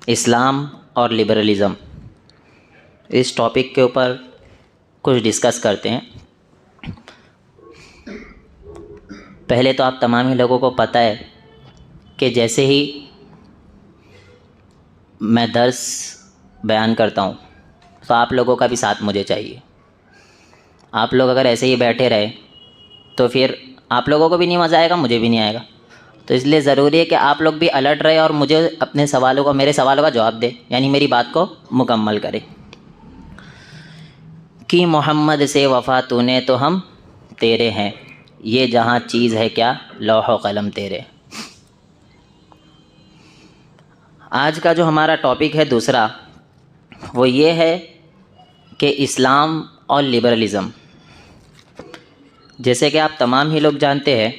इस्लाम और लिबरलिज़म, इस टॉपिक के ऊपर कुछ डिस्कस करते हैं। पहले तो आप तमाम ही लोगों को पता है कि जैसे ही मैं दर्स बयान करता हूँ तो आप लोगों का भी साथ मुझे चाहिए। आप लोग अगर ऐसे ही बैठे रहे तो फिर आप लोगों को भी नहीं मज़ा आएगा, मुझे भी नहीं आएगा। तो इसलिए ज़रूरी है कि आप लोग भी अलर्ट रहे और मुझे अपने सवालों का, मेरे सवालों का जवाब दे, यानी मेरी बात को मुकम्मल करे कि मोहम्मद से वफ़ा तूने तो हम तेरे हैं, ये जहाँ चीज़ है क्या लौह कलम तेरे। आज का जो हमारा टॉपिक है दूसरा, वो ये है कि इस्लाम और लिबरलिज़म। जैसे कि आप तमाम ही लोग जानते हैं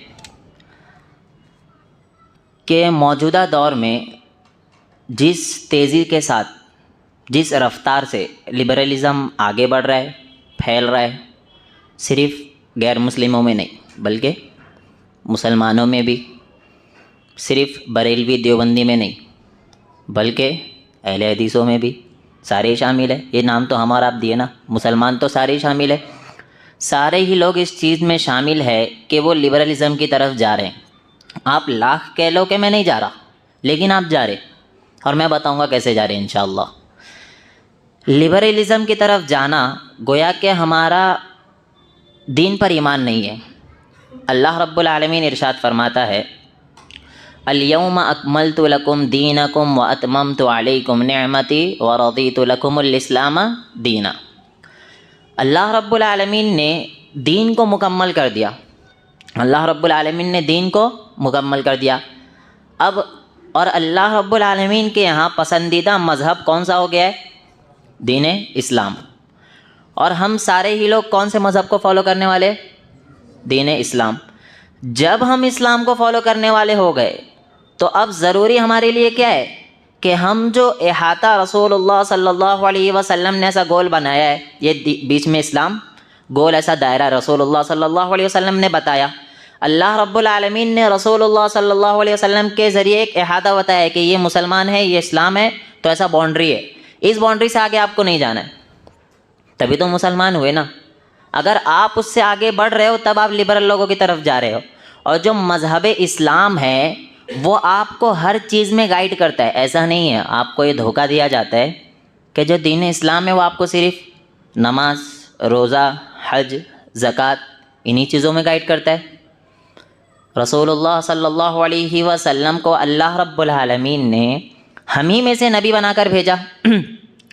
कि मौजूदा दौर में जिस तेज़ी के साथ, जिस रफ़्तार से लिबरलिज़म आगे बढ़ रहा है, फैल रहा है, सिर्फ़ गैर मुस्लिमों में नहीं बल्कि मुसलमानों में भी, सिर्फ़ बरेलवी देवबंदी में नहीं बल्कि अहले हदीसों में भी सारे शामिल है। ये नाम तो हमारा आप दिए ना, मुसलमान तो सारे ही शामिल है। सारे ही लोग इस चीज़ में शामिल है कि वो लिबरलिज़म की तरफ जा रहे हैं। आप लाख कह लो कि मैं नहीं जा रहा, लेकिन आप जा रहे, और मैं बताऊंगा कैसे जा रहे हैं इंशाअल्लाह। लिबरलिज़म की तरफ जाना गोया कि हमारा दीन पर ईमान नहीं है। अल्लाह रब्बुल आलमीन इरशाद फरमाता है, अल-यौमा अकमलतु लकुम दीनकुम व अतममतु अलैकुम निअमती व रदीतु लकुमुल इस्लाम दीना। अल्लाह रब्बुल आलमीन ने दीन को मुकम्मल कर दिया। अल्लाह रब्बुल आलमीन ने दीन को मुकम्मल कर दिया। अब और अल्लाह रब्बुल आलमीन के यहाँ पसंदीदा मज़हब कौन सा हो गया है? दीन इस्लाम। और हम सारे ही लोग कौन से मज़हब को फॉलो करने वाले? दीन इस्लाम। जब हम इस्लाम को फॉलो करने वाले हो गए तो अब ज़रूरी हमारे लिए क्या है कि हम जो इहाता रसूलुल्लाह सल्लल्लाहु अलैहि वसल्लम ने ऐसा गोल बनाया है, ये बीच में इस्लाम गोल, ऐसा दायरा रसूलुल्लाह सल्लल्लाहु अलैहि वसल्लम ने बताया। अल्लाह रब्बुल आलमीन ने रसूलुल्लाह सल्लल्लाहु अलैहि वसल्लम के ज़रिए एक इहाता बताया है कि ये मुसलमान है, ये इस्लाम है, तो ऐसा बाउंड्री है, इस बाउंड्री से आगे आपको नहीं जाना है, तभी तो मुसलमान हुए ना। अगर आप उससे आगे बढ़ रहे हो तब आप लिबरल लोगों की तरफ जा रहे हो। और जो मज़हब इस्लाम है वो आपको हर चीज़ में गाइड करता है। ऐसा नहीं है, आपको ये धोखा दिया जाता है कि जो दीन इस्लाम है वो आपको सिर्फ़ नमाज, रोज़ा, हज, ज़कात, इन्हीं चीज़ों में गाइड करता है। रसूलुल्लाह सल्लल्लाहु अलैहि वसल्लम को अल्लाह रब्बुल आलमीन ने हम ही में से नबी बनाकर भेजा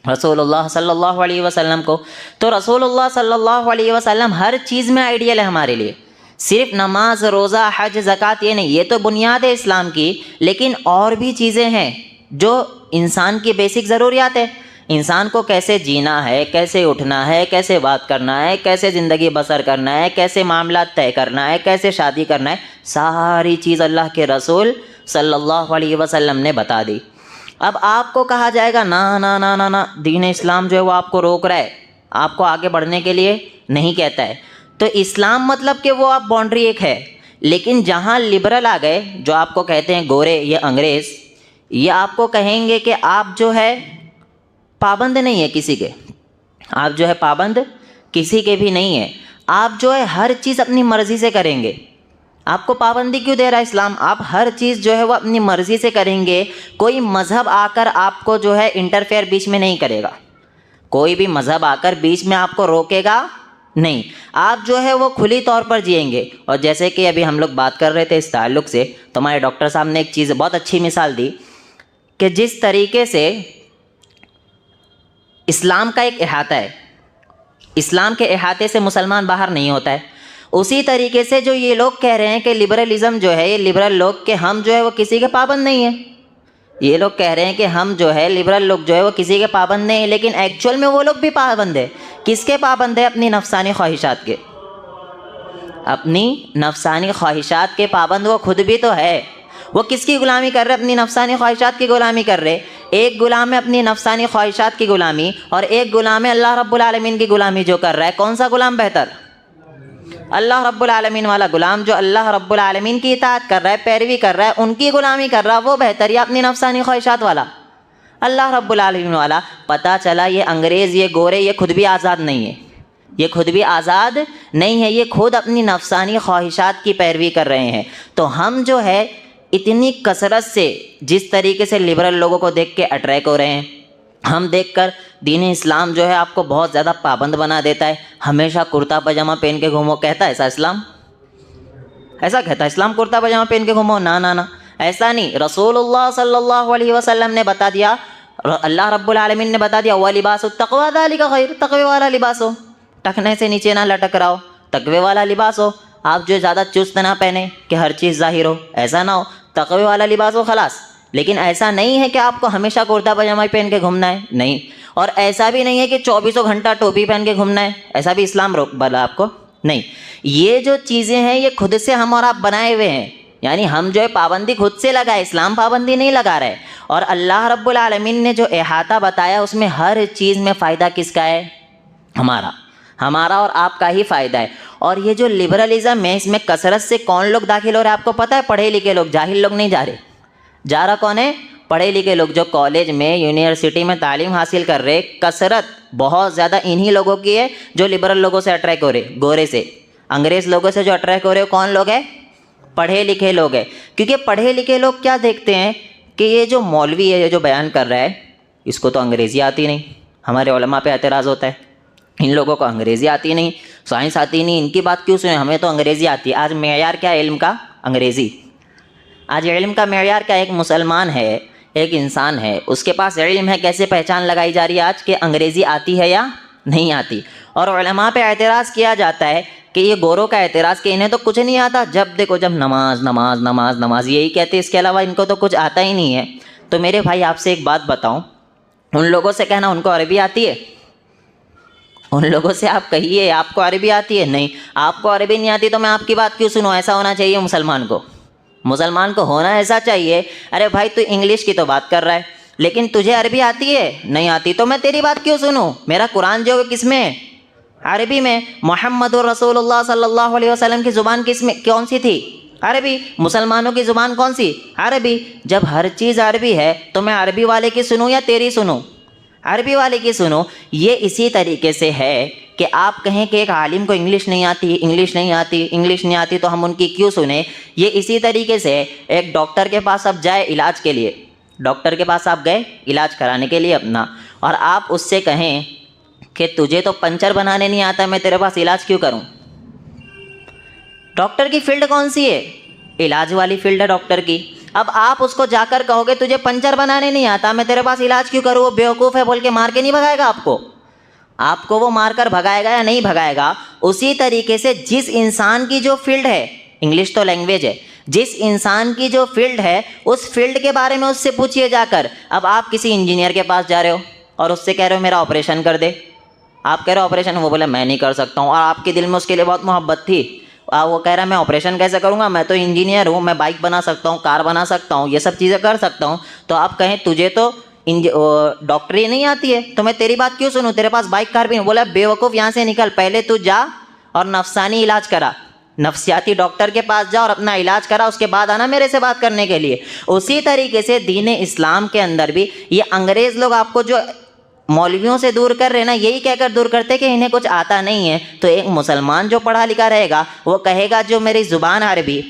रसूलुल्लाह सल्लल्लाहु अलैहि वसल्लम को। तो रसूलुल्लाह सल्लल्लाहु अलैहि वसल्लम हर चीज़ में आइडियल है हमारे लिए। सिर्फ नमाज, रोज़ा, हज, ज़कात ये नहीं, ये तो बुनियाद है इस्लाम की, लेकिन और भी चीज़ें हैं जो इंसान की बेसिक ज़रूरियात है। इंसान को कैसे जीना है, कैसे उठना है, कैसे बात करना है, कैसे ज़िंदगी बसर करना है, कैसे मामला तय करना है, कैसे शादी करना है, सारी चीज़ अल्लाह के रसूल सल्लल्लाहु अलैहि वसल्लम ने बता दी। अब आपको कहा जाएगा ना ना ना ना ना, दीन इस्लाम जो है वो आपको रोक रहा है, आपको आगे बढ़ने के लिए नहीं कहता है। तो इस्लाम मतलब कि वो आप बाउंड्री एक है, लेकिन जहाँ लिबरल आ गए, जो आपको कहते हैं गोरे, ये अंग्रेज़, ये आपको कहेंगे कि आप जो है पाबंद नहीं है किसी के, आप जो है पाबंद किसी के भी नहीं है, आप जो है हर चीज़ अपनी मर्ज़ी से करेंगे। आपको पाबंदी क्यों दे रहा है इस्लाम? आप हर चीज़ जो है वो अपनी मर्ज़ी से करेंगे। कोई मज़हब आकर आपको जो है इंटरफेयर बीच में नहीं करेगा, कोई भी मज़हब आकर बीच में आपको रोकेगा नहीं। आप जो है वो खुली तौर पर जिएंगे। और जैसे कि अभी हम लोग बात कर रहे थे इस ताल्लुक़ से, तो हमारे डॉक्टर साहब ने एक चीज़ बहुत अच्छी मिसाल दी कि जिस तरीके से इस्लाम का एक इहाता है, इस्लाम के इहाते से मुसलमान बाहर नहीं होता है, उसी तरीके से जो ये लोग कह रहे हैं कि लिबरलिज़म जो है, ये लिबरल लोग कि हम जो है वो किसी के पाबंद नहीं है, ये लोग कह रहे हैं कि हम जो है लिबरल लोग जो है वो किसी के पाबंद नहीं है, लेकिन एक्चुअल में वो लोग भी पाबंद है। किसके पाबंद है? अपनी नफसानी ख्वाहिशात के, अपनी नफसानी ख्वाहिशात के पाबंद वो खुद भी तो है। वो किसकी गुलामी कर रहे? अपनी नफसानी ख्वाहिशात की गुलामी कर रहे। एक गुलाम है अपनी नफसानी ख्वाहिशात की गुलामी, और एक गुलाम है अल्लाह रब्बुल आलमीन की गुलामी जो कर रहा है। कौन सा गुलाम बेहतर? अल्लाह रब्बुल आलमीन वाला गुलाम, जो अल्लाह रब्बुल आलमीन की इताअत कर रहा है, पैरवी कर रहा है, उनकी गुलामी कर रहा है, वो बेहतर या अपनी नफसानी ख्वाहिशात वाला? अल्लाह रब्बुल आलमीन वाला। पता चला ये अंग्रेज़, ये गोरे, ये खुद भी आज़ाद नहीं है, ये खुद भी आज़ाद नहीं है, ये खुद अपनी नफसानी ख्वाहिशात की पैरवी कर रहे हैं। तो हम जो है इतनी कसरत से जिस तरीके से लिबरल लोगों को देख के अट्रैक्ट हो रहे हैं, हम देखकर दीन इस्लाम जो है आपको बहुत ज़्यादा पाबंद बना देता है। हमेशा कुर्ता पजामा पहन के घूमो, कहता है ऐसा इस्लाम? ऐसा कहता है इस्लाम कुर्ता पजामा पहन के घूमो? ना ना ना, ऐसा नहीं। रसूलुल्लाह सल्लल्लाहु अलैहि वसल्लम ने बता दिया, अल्लाह रब्बुल आलमीन ने बता दिया, व लिबासु तक़वा ज़ालिका खैर, तक़वे वाला लिबास हो, टखने से नीचे ना लटक रहा हो, तक़वे वाला लिबास हो। आप जो ज़्यादा चुस्त ना पहने कि हर चीज़ ज़ाहिर हो, ऐसा ना हो, तक़वे वाला लिबास हो खलास। लेकिन ऐसा नहीं है कि आपको हमेशा कुर्ता पजामा पहन के घूमना है, नहीं। और ऐसा भी नहीं है कि 24 घंटा टोपी पहन के घूमना है, ऐसा भी इस्लाम रोक बोला आपको, नहीं। ये जो चीज़ें हैं ये खुद से हम और आप बनाए हुए हैं, यानी हम जो है पाबंदी खुद से लगाए, इस्लाम पाबंदी नहीं लगा रहे। और अल्लाह रब्बुल आलमीन ने जो अहाता बताया उसमें हर चीज़ में फ़ायदा किसका है? हमारा और आपका ही फ़ायदा है। और ये जो लिबरलिज़म है इसमें कसरत से कौन लोग दाखिल हो रहे हैं आपको पता है? पढ़े लिखे लोग, जाहिल लोग नहीं जा रहे। जा रहा कौन है? पढ़े लिखे लोग, जो कॉलेज में यूनिवर्सिटी में तालीम हासिल कर रहे। कसरत बहुत ज़्यादा इन्हीं लोगों की है जो लिबरल लोगों से अट्रैक्ट हो रहे, गोरे से, अंग्रेज़ लोगों से जो अट्रैक्ट हो रहे। कौन लोग हैं? पढ़े लिखे लोग हैं। क्योंकि पढ़े लिखे लोग क्या देखते हैं कि ये जो मौलवी है, ये जो बयान कर रहा है, इसको तो अंग्रेज़ी आती नहीं। हमारे उलमा पे एतराज़ होता है, इन लोगों को अंग्रेज़ी आती नहीं, साइंस आती नहीं, इनकी बात क्यों सुने, हमें तो अंग्रेज़ी आती है। आज मेयार क्या है इल्म का? अंग्रेज़ी। आज इल्म का मेयार क्या? एक मुसलमान है, एक इंसान है, उसके पास इल्म है, कैसे पहचान लगाई जा रही है आज कि अंग्रेज़ी आती है या नहीं आती। और उलमा पे एतराज़ किया जाता है कि ये गोरों का एतराज़ कि इन्हें तो कुछ नहीं आता, जब देखो जब नमाज नमाज नमाज नमाज यही कहते, इसके अलावा इनको तो कुछ आता ही नहीं है। तो मेरे भाई आपसे एक बात बताऊं, उन लोगों से कहना उनको अरबी आती है, उन लोगों से आप कहिए आपको अरबी आती है, नहीं, आपको अरबी नहीं आती तो मैं आपकी बात क्यों सुनूं? ऐसा होना चाहिए मुसलमान को होना ऐसा चाहिए, अरे भाई तू इंग्लिश की तो बात कर रहा है लेकिन तुझे अरबी आती है? नहीं आती, तो मैं तेरी बात क्यों सुनूं? मेरा कुरान जो है किस में है? अरबी में। मुहम्मदुर रसूलुल्लाह सल्लल्लाहु अलैहि वसल्लम की ज़ुबान किस में, कौन सी थी? अरबी। मुसलमानों की ज़ुबान कौन सी? अरबी। जब हर चीज़ अरबी है तो मैं अरबी वाले की सुनूं या तेरी सुनूं? अरबी वाले की सुनो। ये इसी तरीके से है कि आप कहें कि एक आलिम को इंग्लिश नहीं आती, इंग्लिश नहीं आती, इंग्लिश नहीं आती तो हम उनकी क्यों सुने। ये इसी तरीके से एक डॉक्टर के पास आप जाए इलाज के लिए, डॉक्टर के पास आप गए इलाज कराने के लिए अपना, और आप उससे कहें कि तुझे तो पंचर बनाने नहीं आता, मैं तेरे पास इलाज क्यों करूं? डॉक्टर की फील्ड कौन सी है? इलाज वाली फील्ड है डॉक्टर की। अब आप उसको जाकर कहोगे तुझे पंचर बनाने नहीं आता, मैं तेरे पास इलाज क्यों करूं? वो बेवकूफ़ है बोल के मार के नहीं भगाएगा आपको वो मारकर भगाएगा या नहीं भगाएगा? उसी तरीके से जिस इंसान की जो फील्ड है, इंग्लिश तो लैंग्वेज है, जिस इंसान की जो फील्ड है उस फील्ड के बारे में उससे पूछिए जाकर। अब आप किसी इंजीनियर के पास जा रहे हो और उससे कह रहे हो मेरा ऑपरेशन कर दे, आप कह रहे हो ऑपरेशन, वो बोले मैं नहीं कर सकता हूँ, और आपके दिल में उसके लिए बहुत मोहब्बत थी, वो कह रहा है मैं ऑपरेशन कैसे करूँगा, मैं तो इंजीनियर हूँ, मैं बाइक बना सकता हूँ, कार बना सकता हूँ, ये सब चीज़ें कर सकता हूँ। तो आप कहें तुझे तो डॉक्टरी नहीं आती है तो मैं तेरी बात क्यों सुनूं, तेरे पास बाइक कार भी नहीं। बोला बेवकूफ़ यहाँ से निकल, पहले तू जा और नफसानी इलाज करा, नफ्सियाती डॉक्टर के पास जा और अपना इलाज करा, उसके बाद आना मेरे से बात करने के लिए। उसी तरीके से दीन इस्लाम के अंदर भी ये अंग्रेज़ लोग आपको जो मौलवियों से दूर कर रहे हैं ना, यही कहकर दूर करते कि इन्हें कुछ आता नहीं है। तो एक मुसलमान जो पढ़ा लिखा रहेगा वो कहेगा जो मेरी ज़ुबान अरबी,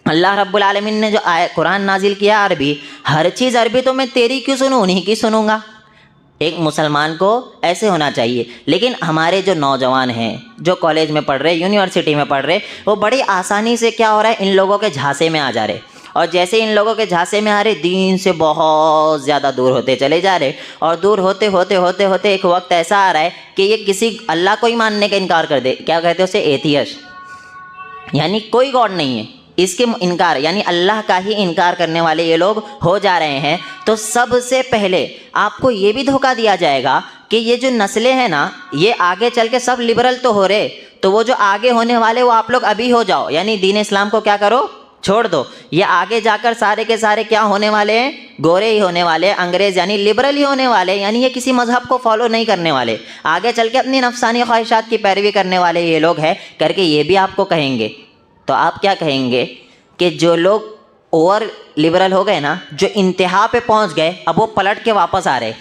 अल्लाह रब्बुल आलमीन ने जो कुरान नाजिल किया अरबी, हर चीज़ अरबी, तो मैं तेरी क्यों सुनूं, उन्हीं की सुनूंगा। एक मुसलमान को ऐसे होना चाहिए। लेकिन हमारे जो नौजवान हैं जो कॉलेज में पढ़ रहे, यूनिवर्सिटी में पढ़ रहे, वो बड़ी आसानी से क्या हो रहा है, इन लोगों के झांसे में आ जा रहे, और जैसे इन लोगों के झांसे में आ रहे दीन से बहुत ज़्यादा दूर होते चले जा रहे, और दूर होते होते होते होते एक वक्त ऐसा आ रहा है कि ये किसी अल्लाह को ही मानने का इनकार कर दे। क्या कहते हैं उसे? एथियस्ट, यानी कोई गॉड नहीं है, इसके इनकार, यानी अल्लाह का ही इनकार करने वाले ये लोग हो जा रहे हैं। तो सबसे पहले आपको ये भी धोखा दिया जाएगा कि ये जो नस्लें हैं ना, ये आगे चल के सब लिबरल तो हो रहे, तो वो जो आगे होने वाले वो आप लोग अभी हो जाओ, यानी दीन इस्लाम को क्या करो, छोड़ दो। ये आगे जाकर सारे के सारे क्या होने वाले हैं, गोरे ही होने वाले, अंग्रेज़ यानी लिबरल ही होने वाले, यानी ये किसी मज़हब को फॉलो नहीं करने वाले, आगे चल के अपनी नफसानी ख्वाहिशात की पैरवी करने वाले ये लोग हैं करके ये भी आपको कहेंगे। तो आप क्या कहेंगे कि जो लोग ओवर लिबरल हो गए ना, जो इंतहा पे पहुंच गए, अब वो पलट के वापस आ रहे।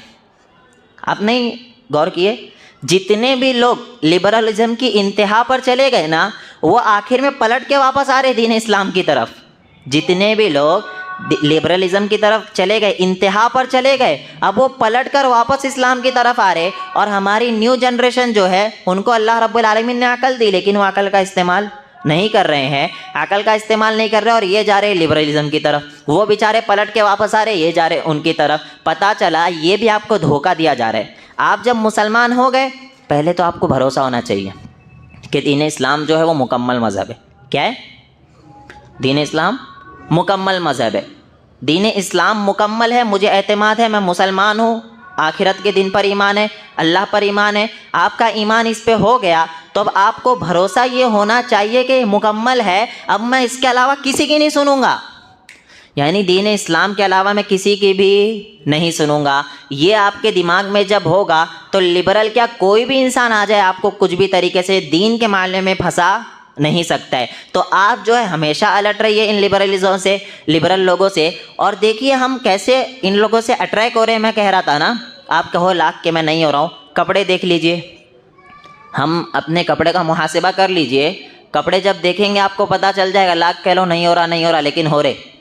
आप नहीं गौर किए, जितने भी लोग लिबरलिज्म की इंतहा पर चले गए ना, वो आखिर में पलट के वापस आ रहे दीन इस्लाम की तरफ। जितने भी लोग लिबरलिज्म की तरफ चले गए, इंतहा पर चले गए, अब वो पलट कर वापस इस्लाम की तरफ आ रहे। और हमारी न्यू जनरेशन जो है, उनको अल्लाह रब्बुल आलमीन ने अकल दी, लेकिन वो अकल का इस्तेमाल नहीं कर रहे हैं, अकल का इस्तेमाल नहीं कर रहे, और ये जा रहे लिबरलिज्म की तरफ। वो बेचारे पलट के वापस आ रहे, ये जा रहे उनकी तरफ। पता चला ये भी आपको धोखा दिया जा रहा है। आप जब मुसलमान हो गए, पहले तो आपको भरोसा होना चाहिए कि दीन इस्लाम जो है वो मुकम्मल मज़हब है। क्या है? दीन इस्लाम मुकम्मल मज़हब है। दीन इस्लाम मुकम्मल है, मुझे एतमाद है, मैं मुसलमान हूँ, आखिरत के दिन पर ईमान है, अल्लाह पर ईमान है। आपका ईमान इस पे हो गया तो अब आपको भरोसा ये होना चाहिए कि मुकम्मल है, अब मैं इसके अलावा किसी की नहीं सुनूंगा, यानी दीन इस्लाम के अलावा मैं किसी की भी नहीं सुनूंगा। ये आपके दिमाग में जब होगा तो लिबरल क्या कोई भी इंसान आ जाए, आपको कुछ भी तरीके से दीन के मामले में फंसा नहीं सकता है। तो आप जो है हमेशा अलर्ट रहिए इन लिबरलिज्म से, लिबरल लोगों से। और देखिए हम कैसे इन लोगों से अट्रैक्ट हो रहे हैं। मैं कह रहा था ना, आप कहो लाख के मैं नहीं हो रहा हूँ, कपड़े देख लीजिए, हम अपने कपड़े का मुहासिबा कर लीजिए। कपड़े जब देखेंगे आपको पता चल जाएगा, लाख कह लो नहीं हो रहा, नहीं हो रहा, लेकिन हो रहे।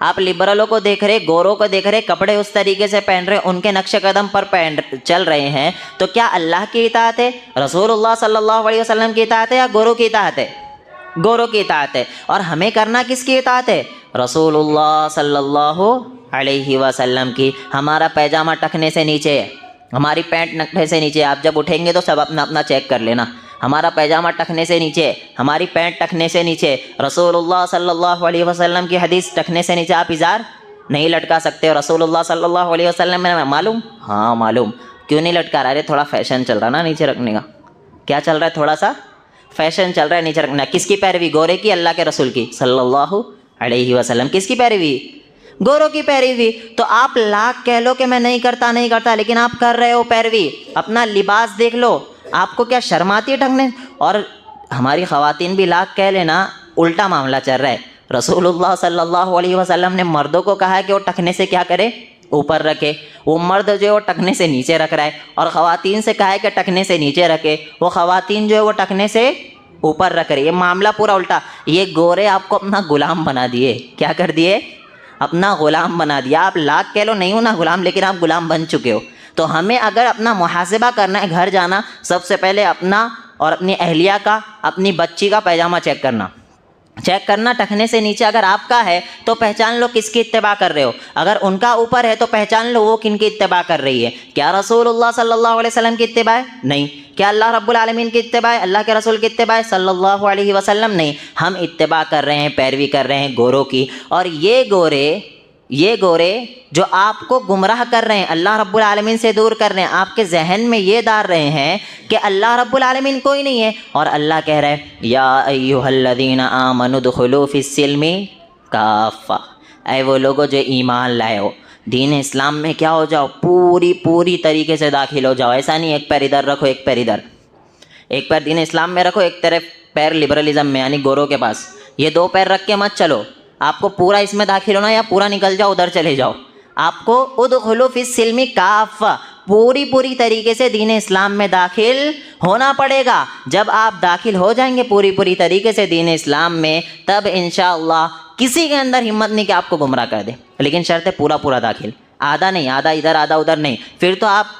आप लिबरलों को देख रहे, गोरों को देख रहे, कपड़े उस तरीके से पहन रहे, उनके नक्शे कदम पर चल रहे हैं, तो क्या अल्लाह की इताअत है, रसूलुल्लाह सल्लल्लाहु अलैहि वसल्लम की इताअत है, या गोरों की इताअत है? गोरों की इताअत है। और हमें करना किसकी इताअत है? रसूलुल्लाह सल्लल्लाहु अलैहि वसल्लम की। हमारा पैजामा टखने से नीचे है, हमारी पैंट नखने से नीचे। आप जब उठेंगे तो सब अपना अपना चेक कर लेना, हमारा पैजामा टखने से नीचे, हमारी पैंट टखने से नीचे। रसूलुल्लाह सल्लल्लाहु अलैहि वसल्लम की हदीस, टखने से नीचे आप इज़ार नहीं लटका सकते। रसूलुल्लाह सल्लल्लाहु अलैहि वसल्लम में मालूम? हाँ मालूम। क्यों नहीं लटका रहा? अरे थोड़ा फैशन चल रहा ना नीचे रखने का। क्या चल रहा है? थोड़ा सा फैशन चल रहा है नीचे रखना। किसकी पैरवी? गोरे की, अल्लाह के रसूल की सल्लल्लाहु अलैहि वसल्लम। किसकी पैरवी? गोरों की पैरवी। तो आप लाख कह लो कि मैं नहीं करता नहीं करता, लेकिन आप कर रहे हो पैरवी। अपना लिबास देख लो, आपको क्या शर्म आती है ढंगने? और हमारी ख़वातीन भी लाख कह लेना, उल्टा मामला चल रहा है। रसूलुल्लाह सल्लल्लाहु अलैहि वसल्लम ने मर्दों को कहा है कि वो टखने से क्या करे? ऊपर रखे। वो मर्द जो है वो टखने से नीचे रख रहा है, और ख़वातीन से कहा है कि टखने से नीचे रखे, वो ख़वातीन जो है वो टखने से ऊपर रख रही है। मामला पूरा उल्टा। ये गोरे आपको अपना गुलाम बना दिए। क्या कर दिए? अपना ग़ुलाम बना दिया। आप लाख कह लो नहीं हो ना गुलाम, लेकिन आप गुलाम बन चुके हो। तो हमें अगर अपना मुहासिबा करना है, घर जाना, सबसे पहले अपना और अपनी अहलिया का, अपनी बच्ची का पैजामा चेक करना टखने से नीचे अगर आपका है तो पहचान लो किसकी इत्तिबा कर रहे हो। अगर उनका ऊपर है तो पहचान लो वो किनकी इत्तिबा कर रही है। क्या रसूलुल्लाह सल्लल्लाहु अलैहि वसल्लम की इत्तिबा है? नहीं। क्या अल्लाह रब्बुल आलमीन की इत्तिबा है, अल्लाह के रसूल की इत्तिबा है सल्लल्लाहु अलैहि वसल्लम? नहीं। हम इत्तिबा कर रहे हैं, पैरवी कर रहे हैं गोरों की। और ये गोरे जो आपको गुमराह कर रहे हैं, अल्लाह रब्बुल आलमीन से दूर कर रहे हैं, आपके जहन में ये डाल रहे हैं कि अल्लाह रब्बुल आलमीन कोई नहीं है। और अल्लाह कह रहा है या अय्युहल्लज़ीना आमनु दुखुलू फिस्सिल्मी काफ़ा, ऐ वो लोगो जो ईमान लाए हो, दीन इस्लाम में क्या हो जाओ, पूरी तरीके से दाखिल हो जाओ। ऐसा नहीं एक पैर इधर रखो एक पैर इधर, एक पैर दीन इस्लाम में रखो, एक तरफ पैर लिबरलिज्म में यानी गोरों के पास। ये दो पैर रख के मत चलो। आपको पूरा इसमें दाखिल होना, या पूरा निकल जाओ उधर चले जाओ। आपको उदखुलू फिस्सिल्मी काफ़ा, पूरी तरीके से दीन इस्लाम में दाखिल होना पड़ेगा। जब आप दाखिल हो जाएंगे पूरी तरीके से दीन इस्लाम में, तब इंशाअल्लाह किसी के अंदर हिम्मत नहीं कि आपको गुमराह कर दे। लेकिन शर्त है पूरा दाखिल, आधा नहीं, आधा इधर आधा उधर नहीं। फिर तो आप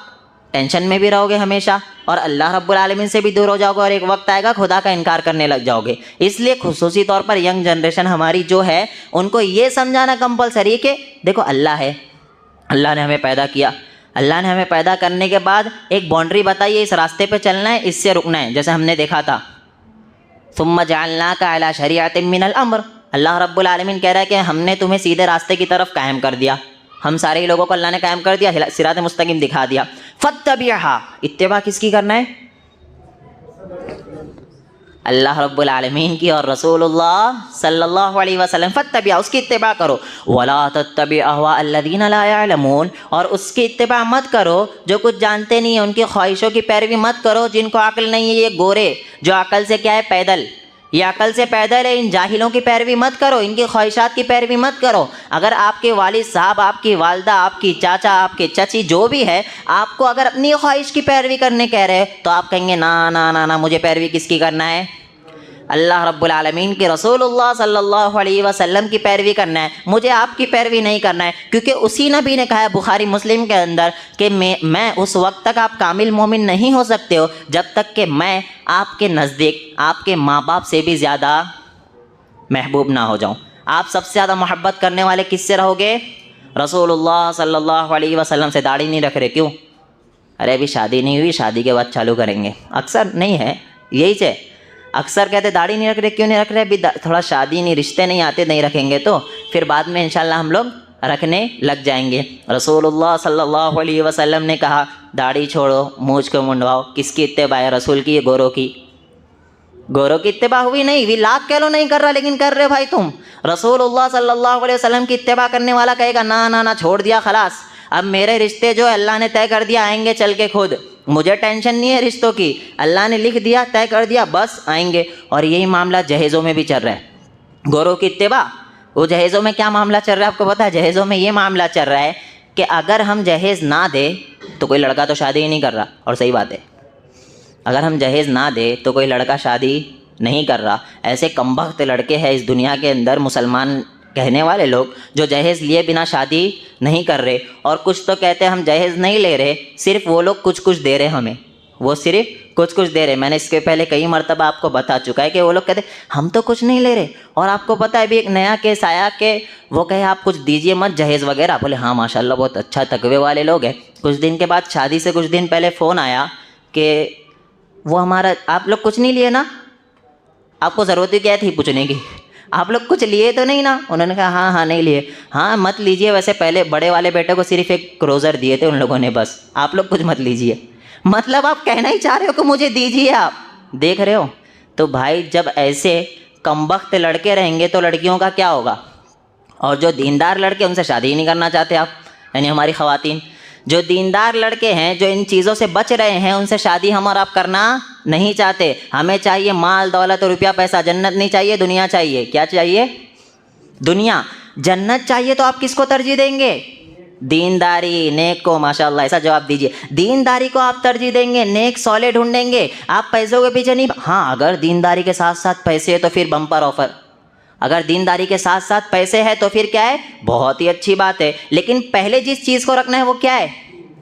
टेंशन में भी रहोगे हमेशा, और अल्लाह रब्बुल आलमीन से भी दूर हो जाओगे, और एक वक्त आएगा खुदा का इनकार करने लग जाओगे। इसलिए खुसूसी तौर पर यंग जनरेशन हमारी जो है, उनको ये समझाना कंपलसरी है कि देखो अल्लाह है, अल्लाह ने हमें पैदा किया, अल्लाह ने हमें पैदा करने के बाद एक बाउंड्री बताई है, इस रास्ते पे चलना है, इससे रुकना है। जैसे हमने देखा था सुम्मा जअलनाका अला शरीअतिन मिनल अम्र, अल्लाह रब्बुल आलमीन कह रहा है कि हमने तुम्हें सीधे रास्ते की तरफ कायम कर दिया। हम सारे लोगों को अल्लाह ने कायम कर दिया, सिरात मुस्तकीम दिखा दिया। फत्तबिअहा, इत्तिबा किसकी करना है? अल्लाह रब्बुल आलमीन की और रसूलुल्लाह सल्लल्लाहु अलैहि वसल्लम। फत्तबिअ, उसकी इत्तिबा करो। वला तत्तबि अहवा अल्लज़ीना ला यअलमून, और उसकी इत्तिबा मत करो जो कुछ जानते नहीं है, उनकी ख्वाहिशों की पैरवी मत करो जिनको अक्ल नहीं है। ये गोरे जो अक्ल से क्या है पैदल, ये अकल से पैदल है। इन जाहिलों की पैरवी मत करो, इनकी ख्वाहिशात की पैरवी मत करो। अगर आपके वालिद साहब, आपकी वालदा, आपकी चाचा, आपके चाची जो भी है, आपको अगर अपनी ख्वाहिश की पैरवी करने कह रहे हैं तो आप कहेंगे ना ना ना ना, मुझे पैरवी किसकी करना है? अल्लाह रब्बुल आलमीन के रसूलुल्लाह सल्लल्लाहु अलैहि वसल्लम की पैरवी करना है, मुझे आपकी पैरवी नहीं करना है। क्योंकि उसी नबी ने कहा है बुखारी मुस्लिम के अंदर कि मैं उस वक्त तक आप कामिल मोमिन नहीं हो सकते हो जब तक कि मैं आपके नज़दीक आपके माँ बाप से भी ज़्यादा महबूब ना हो जाऊँ। आप सबसे ज़्यादा मोहब्बत करने वाले किससे रहोगे? रसूलुल्लाह सल्लल्लाहु अलैहि वसल्लम से। दाढ़ी नहीं रख रहे क्यों? अरे अभी शादी नहीं हुई, शादी के बाद चालू करेंगे। अक्सर नहीं है यही से, अक्सर कहते दाढ़ी नहीं रख रहे, क्यों नहीं रख रहे? अभी थोड़ा शादी नहीं, रिश्ते नहीं आते, नहीं रखेंगे तो फिर बाद में इंशाल्लाह हम लोग रखने लग जाएंगे। रसूलुल्लाह सल्लल्लाहु अलैहि वसल्लम ने कहा दाढ़ी छोड़ो, मूंछ को मुंडवाओ। किसकी इत्तेबा है? रसूल की। गोरों की? गोरों की इत्तेबा हुई नहीं। भी लाख कह लो नहीं कर रहा, लेकिन कर रहे भाई तुम। रसूलुल्लाह सल्लल्लाहु अलैहि वसल्लम की इत्तेबा करने वाला कहेगा ना ना ना, छोड़ दिया खलास, अब मेरे रिश्ते जो अल्लाह ने तय कर दिया आएंगे चल के खुद, मुझे टेंशन नहीं है रिश्तों की, अल्लाह ने लिख दिया, तय कर दिया, बस आएंगे। और यही मामला जहेज़ों में भी चल रहा है। गोरों की इत्तेबा, वो जहेज़ों में क्या मामला चल रहा है आपको पता है? जहेज़ों में ये मामला चल रहा है कि अगर हम जहेज़ ना दें तो कोई लड़का तो शादी ही नहीं कर रहा। और सही बात है, अगर हम जहेज़ ना दें तो कोई लड़का शादी नहीं कर रहा। ऐसे कमबख्त लड़के हैं इस दुनिया के अंदर, मुसलमान कहने वाले लोग, जो जहेज़ लिए बिना शादी नहीं कर रहे। और कुछ तो कहते हैं हम जहेज़ नहीं ले रहे, सिर्फ वो लोग कुछ कुछ दे रहे हमें, वो सिर्फ कुछ कुछ दे रहे। मैंने इसके पहले कई मरतबा आपको बता चुका है कि वो लोग कहते हम तो कुछ नहीं ले रहे। और आपको पता है अभी एक नया केस आया कि वो कहे आप कुछ दीजिए मत जहेज़ वगैरह। बोले हाँ माशाल्लाह बहुत अच्छा तकवे वाले लोग हैं। कुछ दिन के बाद शादी से कुछ दिन पहले फ़ोन आया कि वो हमारा, आप लोग कुछ नहीं लिए ना, आपको ज़रूरत ही क्या थी पूछने की, आप लोग कुछ लिए तो नहीं ना? उन्होंने कहा हाँ हाँ नहीं लिए। हाँ मत लीजिए, वैसे पहले बड़े वाले बेटे को सिर्फ एक क्रोज़र दिए थे उन लोगों ने, बस आप लोग कुछ मत लीजिए। मतलब आप कहना ही चाह रहे हो कि मुझे दीजिए आप, देख रहे हो? तो भाई जब ऐसे कमबख्त लड़के रहेंगे तो लड़कियों का क्या होगा? और जो दीनदार लड़के उनसे शादी ही नहीं करना चाहते आप, यानी हमारी ख़वातीन जो दीनदार लड़के हैं, जो इन चीज़ों से बच रहे हैं, उनसे शादी हम और आप करना नहीं चाहते। हमें चाहिए माल दौलत और रुपया पैसा, जन्नत नहीं चाहिए, दुनिया चाहिए। क्या चाहिए? दुनिया। जन्नत चाहिए तो आप किसको तरजीह देंगे? दीनदारी, नेक को। माशाल्लाह, ऐसा जवाब दीजिए। दीनदारी को आप तरजीह देंगे, नेक सौले ढूंढेंगे, आप पैसों के पीछे नहीं। हाँ अगर दीनदारी के साथ साथ पैसे है तो फिर बम्पर ऑफर। अगर दीनदारी के साथ साथ पैसे है तो फिर क्या है? बहुत ही अच्छी बात है। लेकिन पहले जिस चीज़ को रखना है वो क्या है?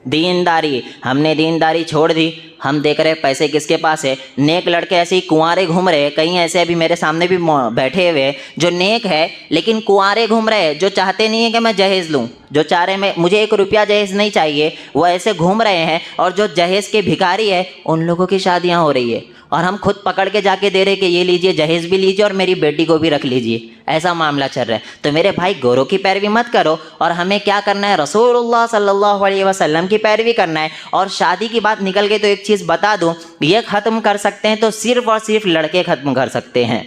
दीनदारी। हमने दीनदारी छोड़ दी, हम देख रहे पैसे किसके पास है। नेक लड़के ऐसे ही कुंवारे घूम रहे, कई ऐसे अभी मेरे सामने भी बैठे हुए जो नेक है लेकिन कुंवारे घूम रहे, जो चाहते नहीं है कि मैं जहेज़ लूँ, जो चाह रहे मैं मुझे एक रुपया जहेज़ नहीं चाहिए, वो ऐसे घूम रहे हैं। और जो जहेज़ के भिखारी है उन लोगों की शादियाँ हो रही है और हम खुद पकड़ के जाके दे रहे कि ये लीजिए जहेज़ भी लीजिए और मेरी बेटी को भी रख लीजिए। ऐसा मामला चल रहा है। तो मेरे भाई गोरों की पैरवी मत करो, और हमें क्या करना है? रसूलुल्लाह सल्लल्लाहु अलैहि वसल्लम की पैरवी करना है। और शादी की बात निकल गई तो एक चीज़ बता दूं, ये ख़त्म कर सकते हैं तो सिर्फ़ और सिर्फ लड़के ख़त्म कर सकते हैं।